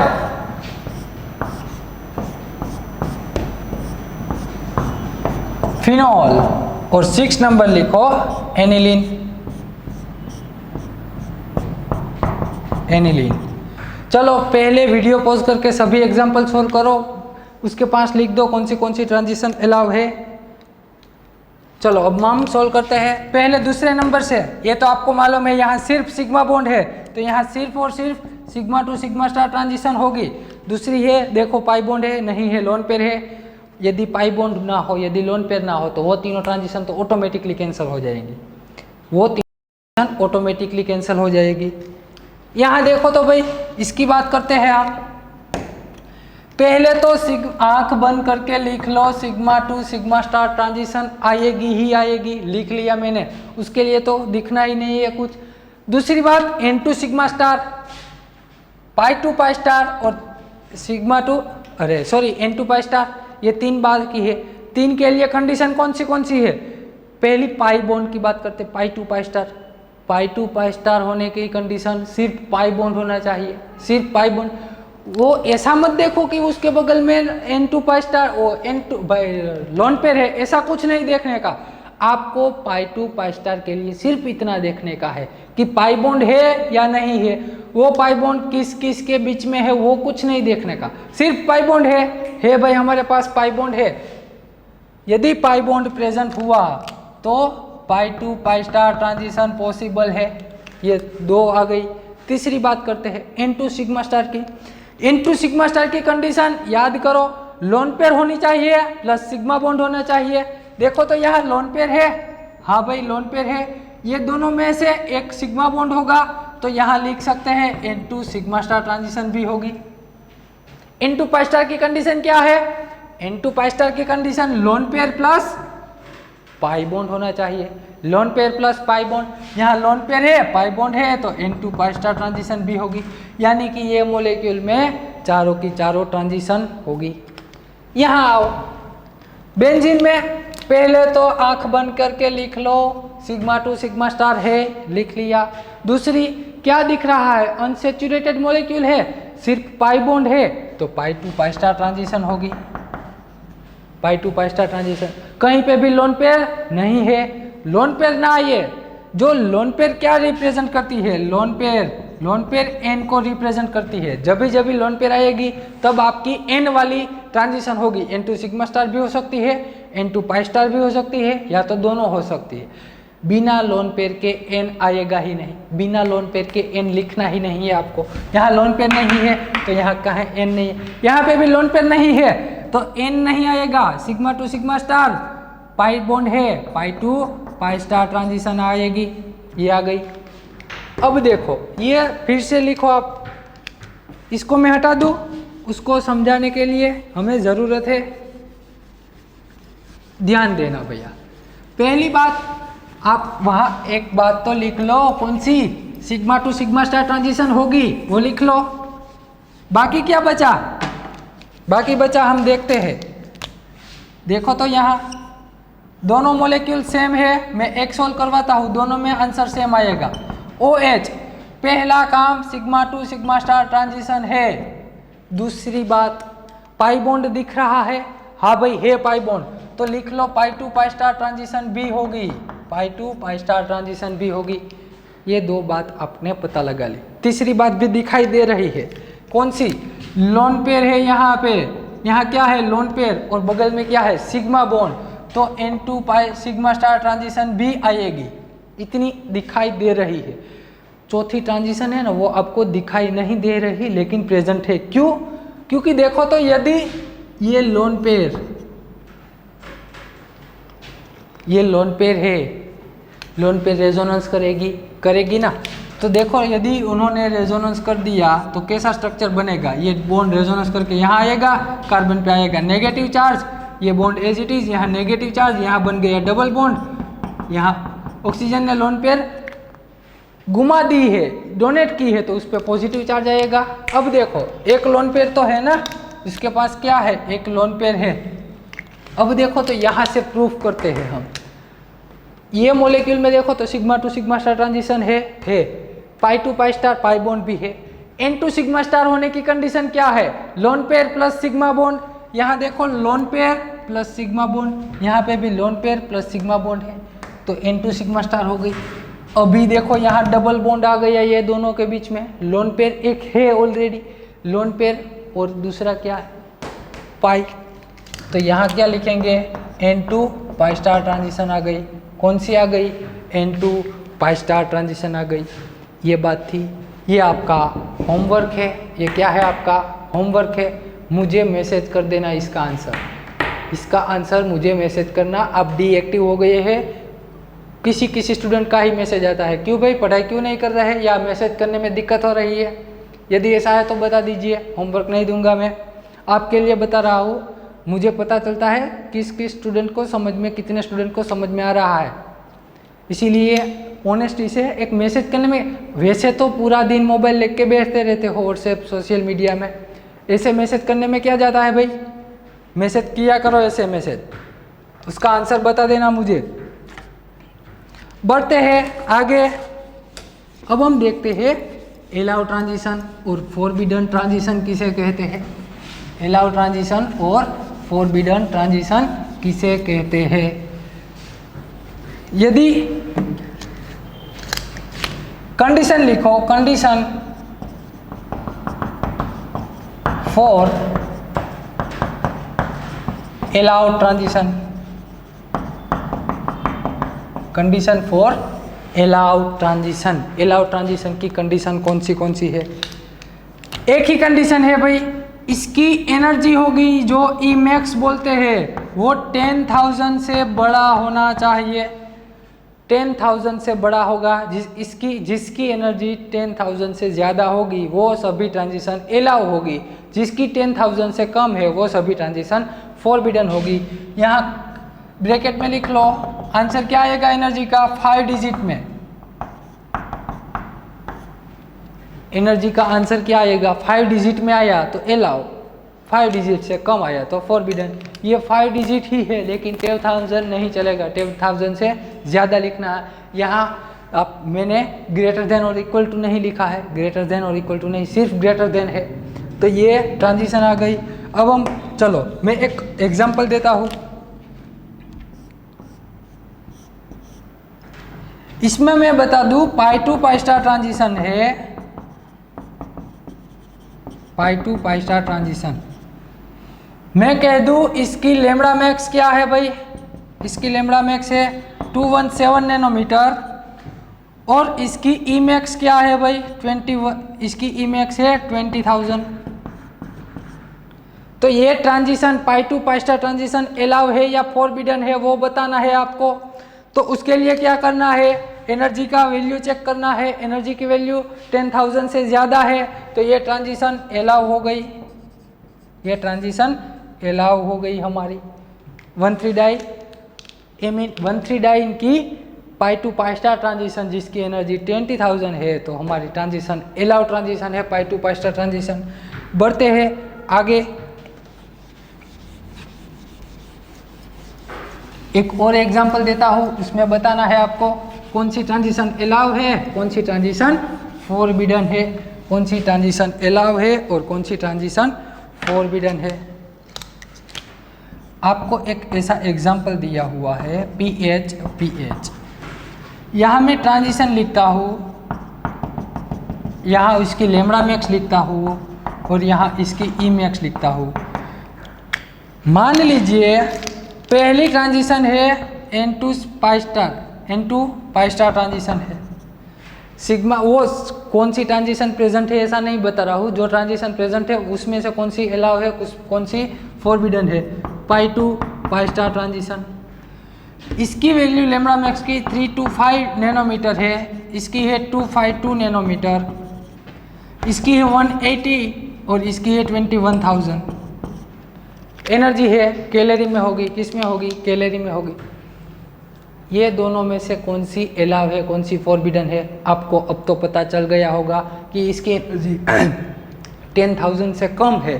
Speaker 1: फिनॉल और 6 नंबर लिखो एनिलीन। चलो पहले वीडियो पॉज करके सभी एग्जांपल सोल्व करो, उसके पास लिख दो कौन सी ट्रांजिशन अलाउ है। चलो अब हम सोल्व करते हैं पहले दूसरे नंबर से। ये तो आपको मालूम है, यहाँ सिर्फ सिग्मा बॉन्ड है, तो यहाँ सिर्फ और सिर्फ sigma to sigma star transition होगी। दूसरी है, देखो पाई बॉन्ड है, नहीं है लोन पेयर है। यदि पाई बॉन्ड ना हो, यदि लोन पेयर ना हो, तो वो तीनों ट्रांजिशन तो ऑटोमेटिकली कैंसिल हो जाएंगी, वो तीनों ऑटोमेटिकली कैंसिल हो जाएगी। यहाँ देखो तो भाई, इसकी बात करते हैं आप। पहले तो आंख बंद करके लिख लो, sigma to sigma star transition आएगी ही आएगी, लिख लिया मैंने, उसके लिए तो दिखना ही नहीं है कुछ। दूसरी बात, N2 sigma star, pi to pi star और sigma to N2 pi star, ये 3 बात की है। 3 के लिए कंडीशन कौन सी है? पहली पाई बॉन्ड की बात करते, pi to pi star. Pi to pi star होने की कंडीशन सिर्फ पाई बॉन्ड होना चाहिए, सिर्फ पाई बॉन्ड। वो ऐसा मत देखो कि उसके बगल में N2 पाई स्टार और N2 लोन पेयर है, ऐसा कुछ नहीं देखने का। आपको पाई टू पाई स्टार के लिए सिर्फ इतना देखने का है कि पाई बॉन्ड है या नहीं है, वो पाई बॉन्ड किस किस के बीच में है वो कुछ नहीं देखने का, सिर्फ पाई बॉन्ड है भाई, हमारे पास पाई बॉन्ड है। यदि पाई बॉन्ड प्रेजेंट हुआ तो pi to pi star transition possible है। ये 2 आ गई। तीसरी बात करते हैं N2 सिग्मा स्टार की। N2 सिग्मा स्टार की कंडीशन याद करो, लोन पेयर होनी चाहिए प्लस सिग्मा बॉन्ड होना चाहिए। देखो तो यहाँ लोन पेयर है, हाँ भाई लोन पेयर है, ये दोनों में से एक सिग्मा बॉन्ड होगा, तो यहाँ लिख सकते हैं N2 सिग्मा स्टार ट्रांजिशन भी होगी। N2 पाई स्टार की कंडीशन क्या है? N2 पाई स्टार की condition lone pair plus pi bond होना चाहिए, lone pair plus pi bond. यहाँ लोन पेयर है, पाई बॉन्ड है, तो N2 पाई स्टार ट्रांजिशन भी होगी, यानी कि ये मॉलिक्यूल में चारों की चारों ट्रांजिशन होगी। यहाँ आओ, बेंजीन में पहले तो आंख बंद करके लिख लो, सिग्मा टू सिग्मा स्टार है, लिख लिया। दूसरी क्या दिख रहा है? अनसेचुरेटेड मॉलिक्यूल है, सिर्फ पाई बॉन्ड है, तो pi to pi star transition होगी, पाई टू पाई स्टार ट्रांजिशन। कहीं पे भी लोन पेयर नहीं है, लोन पेयर ना आइए। जो लोन पेयर क्या रिप्रेजेंट करती है? लोन पेयर N को रिप्रेजेंट करती है। जब भी लोन पेयर आएगी तब आपकी N वाली ट्रांजिशन होगी। N2 सिग्मा स्टार भी हो सकती है, N2 पाई स्टार भी हो सकती है, या तो दोनों हो सकती है। बिना लोन पेयर के N आएगा ही नहीं, बिना लोन पेयर के N लिखना ही नहीं है आपको। यहाँ लोन पेयर नहीं है तो यहाँ कहाँ N नहीं है, यहाँ पे भी लोन पेयर नहीं है तो N नहीं आएगा। Sigma to sigma star pi bond है, pi to pi star transition आएगी, ये आ गई। अब देखो ये फिर से लिखो आप, इसको मैं हटा दूं, उसको समझाने के लिए हमें ज़रूरत है ध्यान देना भैया। पहली बात आप वहाँ एक बात तो लिख लो, कौन सी, sigma to sigma star transition होगी वो लिख लो। बाकी क्या बचा, बाकी बचा हम देखते हैं। देखो तो यहाँ दोनों मॉलिक्यूल सेम है, मैं एक सोल्व करवाता हूँ, दोनों में आंसर सेम आएगा। OH पहला काम sigma to sigma star transition है। दूसरी बात पाई बॉन्ड दिख रहा है, हाँ भाई है पाई बॉन्ड, तो लिख लो पाई टू पाई स्टार ट्रांजिशन भी होगी, पाई टू पाई स्टार ट्रांजिशन भी होगी। ये दो बात आपने पता लगा ली। तीसरी बात भी दिखाई दे रही है, कौन सी, लोन पेयर है यहाँ पे, यहाँ क्या है लोन पेयर और बगल में क्या है सिग्मा बॉन्ड, तो N2 pi sigma star transition भी आएगी, इतनी दिखाई दे रही है। चौथी ट्रांजिशन है ना वो आपको दिखाई नहीं दे रही लेकिन प्रेजेंट है, क्यों, क्योंकि देखो तो यदि ये लोन पेयर, ये लोन पेयर है, लोन पेयर रेजोनेंस करेगी ना, तो देखो यदि उन्होंने रेजोनेंस कर दिया तो कैसा स्ट्रक्चर बनेगा, ये बॉन्ड रेजोनेंस करके यहाँ आएगा, कार्बन पे आएगा नेगेटिव चार्ज, ये बॉन्ड एज इट इज, यहाँ नेगेटिव चार्ज, यहाँ बन गया डबल बॉन्ड, यहाँ ऑक्सीजन ने लोन पेयर घुमा दी है, डोनेट की है, तो उस पर पॉजिटिव चार्ज आएगा। अब देखो एक लोन पेयर तो है ना, इसके पास क्या है, एक लोन पेयर है। अब देखो तो यहाँ से प्रूफ करते हैं हम, ये मॉलिक्यूल में देखो तो sigma to sigma star transition है, pi to pi star pi bond भी है। N2 सिग्मा स्टार होने की कंडीशन क्या है, lone pair plus sigma bond, यहाँ देखो lone pair plus sigma bond, यहाँ पे भी lone pair plus sigma bond है, तो N2 सिग्मा स्टार हो गई। अभी देखो यहाँ डबल बॉन्ड आ गया ये दोनों के बीच में, लोन पेयर एक है ऑलरेडी, लोन पेयर और दूसरा क्या है पाई, तो यहाँ क्या लिखेंगे N2 पाई स्टार ट्रांजिशन आ गई, कौन सी आ गई, N2 पाई स्टार ट्रांजिशन आ गई। ये बात थी, ये आपका होमवर्क है, ये क्या है आपका होमवर्क है, मुझे मैसेज कर देना इसका आंसर, इसका आंसर मुझे मैसेज करना। आप डीएक्टिव हो गए हैं, किसी स्टूडेंट का ही मैसेज आता है, क्यों भाई पढ़ाई क्यों नहीं कर रहे हैं या मैसेज करने में दिक्कत हो रही है, यदि ऐसा है तो बता दीजिए, होमवर्क नहीं दूंगा मैं, आपके लिए बता रहा हूँ, मुझे पता चलता है किस स्टूडेंट को समझ में, कितने स्टूडेंट को समझ में आ रहा है, इसीलिए ऑनेस्टी से एक मैसेज करने में, वैसे तो पूरा दिन मोबाइल लेके के बैठते रहते हो व्हाट्सएप सोशल मीडिया में, ऐसे मैसेज करने में क्या जाता है भाई, मैसेज किया करो ऐसे मैसेज, उसका आंसर बता देना मुझे। बढ़ते हैं आगे, अब हम देखते हैं एलाउ ट्रांजिशन और फॉरबिडन ट्रांजिशन किसे कहते हैं, एलाउ ट्रांजिशन और फॉरबिडन ट्रांजिशन किसे कहते हैं। यदि कंडीशन लिखो, condition for allow transition, condition for allow transition, allow transition की कंडीशन कौन सी है, एक ही कंडीशन है भाई, इसकी एनर्जी होगी जो ई मैक्स बोलते हैं वो 10,000 से बड़ा होना चाहिए, 10,000 से बड़ा होगा, जिसकी एनर्जी 10,000 से ज़्यादा होगी वो सभी ट्रांजिशन एलाउ होगी, जिसकी 10,000 से कम है वो सभी ट्रांजिशन फॉरबिडन होगी। यहाँ ब्रैकेट में लिख लो, आंसर क्या आएगा एनर्जी का 5 डिजिट में, एनर्जी का आंसर क्या आएगा 5 डिजिट में आया तो एलाउ, 5 डिजिट से कम आया तो फॉरबिडन। ये 5 डिजिट ही है लेकिन 10,000 नहीं चलेगा, 10,000 से ज़्यादा लिखना है। यहाँ आप मैंने ग्रेटर देन और इक्वल टू नहीं लिखा है, ग्रेटर देन और इक्वल टू नहीं, सिर्फ ग्रेटर देन है, तो ये ट्रांजिशन आ गई। अब हम चलो मैं एक एग्जांपल देता हूँ, इसमें मैं बता दूँ पाई टू पाई स्टार ट्रांजिशन है, pi to pi star transition, मैं कह दूँ इसकी लेमड़ा मैक्स क्या है भाई, इसकी लेमड़ा मैक्स है 217 नैनोमीटर और इसकी ई मैक्स क्या है भाई 21, इसकी ई मैक्स है 20,000। तो ये transition pi to pi star transition allow है या फॉरबिडन है वो बताना है आपको। तो उसके लिए क्या करना है, एनर्जी का वैल्यू चेक करना है, एनर्जी की वैल्यू 10,000 से ज़्यादा है तो ये ट्रांजिशन अलाउ हो गई, ये ट्रांजिशन अलाउ हो गई हमारी 1,3 डाई 1,3 डाई इनकी पाई टू पाई स्टार ट्रांजिशन जिसकी एनर्जी 20,000 है तो हमारी ट्रांजिशन अलाउ ट्रांजिशन है, pi to pi star transition. बढ़ते हैं आगे, एक और एग्जांपल देता हूँ, उसमें बताना है आपको कौन सी ट्रांजिशन अलाउ है, कौन सी ट्रांजिशन फॉरबिडन है, कौन सी ट्रांजिशन अलाउ है और कौन सी ट्रांजिशन फॉरबिडन है। आपको एक ऐसा एग्जांपल दिया हुआ है पीएच, यहाँ मैं ट्रांजिशन लिखता हूँ, यहाँ इसकी लैम्बडा मैक्स लिखता हूँ और यहाँ इसकी ई मैक्स लिखता हूँ। मान लीजिए पहली ट्रांजिशन है N2 पाई स्टार ट्रांजिशन है, सिग्मा वो कौन सी ट्रांजिशन प्रेजेंट है ऐसा नहीं बता रहा हूँ, जो ट्रांजिशन प्रेजेंट है उसमें से कौन सी अलाउ है, कौन सी फॉरबिडन है, pi to pi star transition. इसकी वैल्यू लैम्बडा मैक्स की 325 नैनोमीटर है, इसकी है 252 नैनोमीटर, इसकी है 180 और इसकी है 21,000। एनर्जी है कैलोरी में होगी, किस में होगी, कैलोरी में होगी। ये दोनों में से कौन सी अलाउ है, कौन सी फॉरबिडन है, आपको अब तो पता चल गया होगा कि इसकी एनर्जी 10,000 से कम है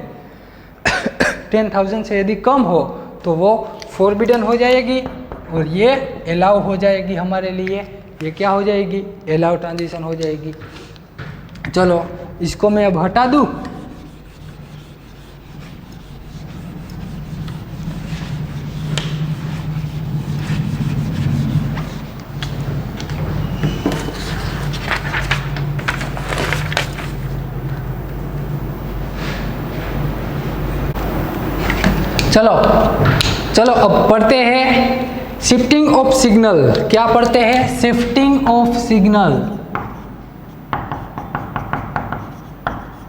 Speaker 1: 10,000 से यदि कम हो तो वो फॉरबिडन हो जाएगी और ये अलाउ हो जाएगी हमारे लिए, ये क्या हो जाएगी, अलाउ ट्रांजिशन हो जाएगी। चलो इसको मैं अब हटा दूँ। चलो चलो अब पढ़ते हैं शिफ्टिंग ऑफ सिग्नल। क्या पढ़ते हैं, shifting of signal,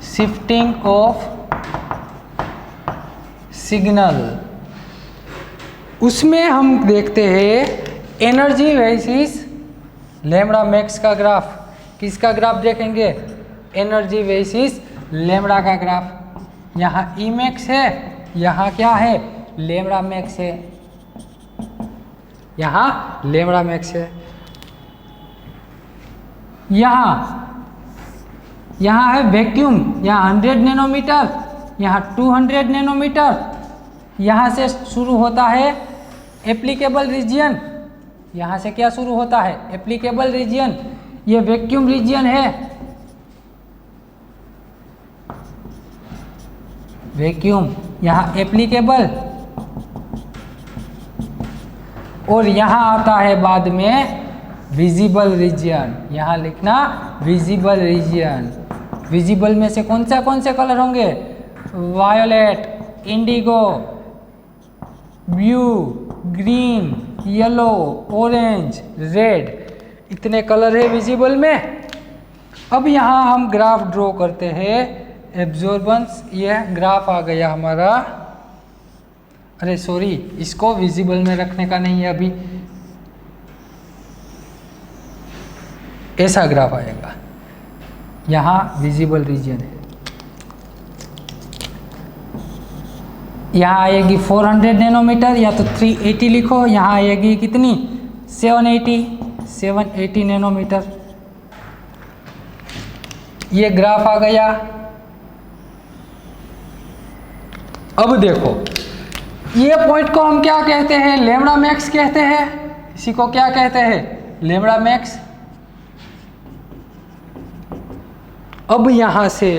Speaker 1: shifting of signal. उसमें हम देखते हैं एनर्जी वर्सेस लैम्बडा मैक्स का ग्राफ। किसका ग्राफ देखेंगे, एनर्जी वर्सेस लैम्बडा का ग्राफ। यहाँ ई मैक्स है, यहाँ क्या है, लैम्बडा मैक्स है, यहाँ लैम्बडा मैक्स है। यहाँ है वैक्यूम, यहाँ 100 नैनोमीटर, यहाँ 200 नैनोमीटर। यहाँ से शुरू होता है एप्लीकेबल रीजियन, यहाँ से क्या शुरू होता है, एप्लीकेबल रीजियन, ये वैक्यूम रीजियन है, वैक्यूम, यहाँ एप्लीकेबल, और यहाँ आता है बाद में विजिबल रीजियन। यहाँ लिखना विजिबल रीजियन। विजिबल में से कौन से कलर होंगे, violet, Indigo, blue, green, yellow, orange, red, इतने कलर है विजिबल में। अब यहाँ हम ग्राफ ड्रॉ करते हैं एब्जॉर्बेंस। यह ग्राफ आ गया हमारा, अरे सॉरी, इसको विजिबल में रखने का नहीं है अभी, ऐसा ग्राफ आएगा। यहाँ विजिबल रीजन है, यहाँ आएगी 400 नैनोमीटर या तो 380 लिखो, यहाँ आएगी कितनी 780 नैनोमीटर। ये ग्राफ आ गया। अब देखो ये पॉइंट को हम क्या कहते हैं, लैम्बडा मैक्स कहते हैं। इसी को क्या कहते हैं, लैम्बडा मैक्स। अब यहाँ से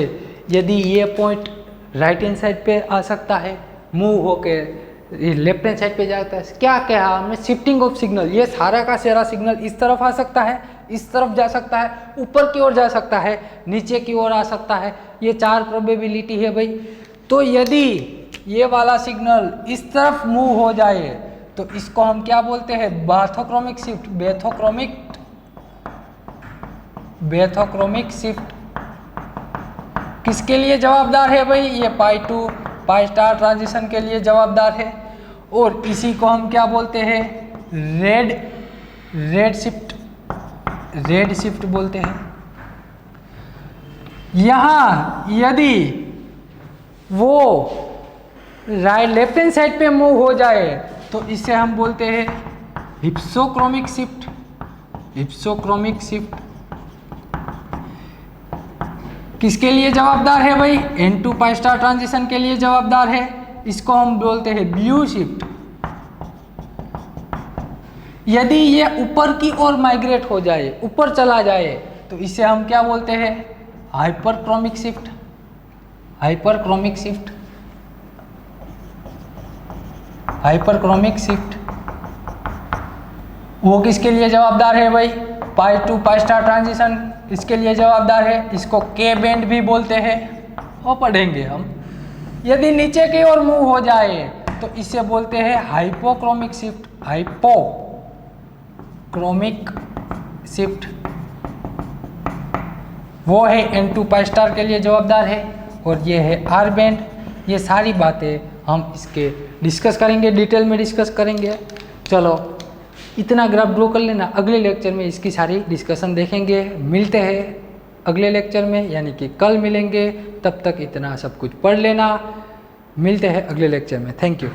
Speaker 1: यदि ये पॉइंट राइट हैंड साइड पे आ सकता है, मूव होके लेफ्ट हैंड साइड पे जाता है, क्या कहा हमने, शिफ्टिंग ऑफ सिग्नल। ये सारा का सारा सिग्नल इस तरफ आ सकता है, इस तरफ जा सकता है, ऊपर की ओर जा सकता है, नीचे की ओर आ सकता है। ये 4 प्रोबेबिलिटी है भाई। तो यदि ये वाला सिग्नल इस तरफ मूव हो जाए तो इसको हम क्या बोलते हैं, बार्थोक्रोमिक शिफ्ट, बेथोक्रोमिक शिफ्ट। किसके लिए जवाबदार है भाई, ये पाई टू पाई स्टार ट्रांजिशन के लिए जवाबदार है। और इसी को हम क्या बोलते हैं, रेड शिफ्ट। रेड शिफ्ट बोलते हैं। यहाँ यदि वो राइट लेफ्ट हैंड साइड पे मूव हो जाए तो इसे हम बोलते हैं हिप्सोक्रोमिक शिफ्ट। हिप्सोक्रोमिक शिफ्ट किसके लिए जवाबदार है भाई? N2 पाई स्टार ट्रांजिशन के लिए जवाबदार है। इसको हम बोलते हैं ब्लू शिफ्ट। यदि ये ऊपर की ओर माइग्रेट हो जाए, ऊपर चला जाए, तो इसे हम क्या बोलते हैं? Hyperchromic shift. Hyperchromic shift. Hyperchromic shift वो किसके लिए जवाबदार है भाई? Pi to pi star transition इसके लिए जवाबदार है। इसको के बैंड भी बोलते हैं, वो पढ़ेंगे हम। यदि नीचे की ओर मूव हो जाए तो इसे बोलते हैं हाइपोक्रोमिक शिफ्ट। हाइपोक्रोमिक शिफ्ट वो है N2 पाई स्टार के लिए जवाबदार है, और ये है आर बैंड। ये सारी बातें हम इसके डिस्कस करेंगे, डिटेल में डिस्कस करेंगे। चलो इतना ग्राफ ड्रॉ कर लेना, अगले लेक्चर में इसकी सारी डिस्कशन देखेंगे। मिलते हैं अगले लेक्चर में, यानी कि कल मिलेंगे। तब तक इतना सब कुछ पढ़ लेना। मिलते हैं अगले लेक्चर में। Thank you.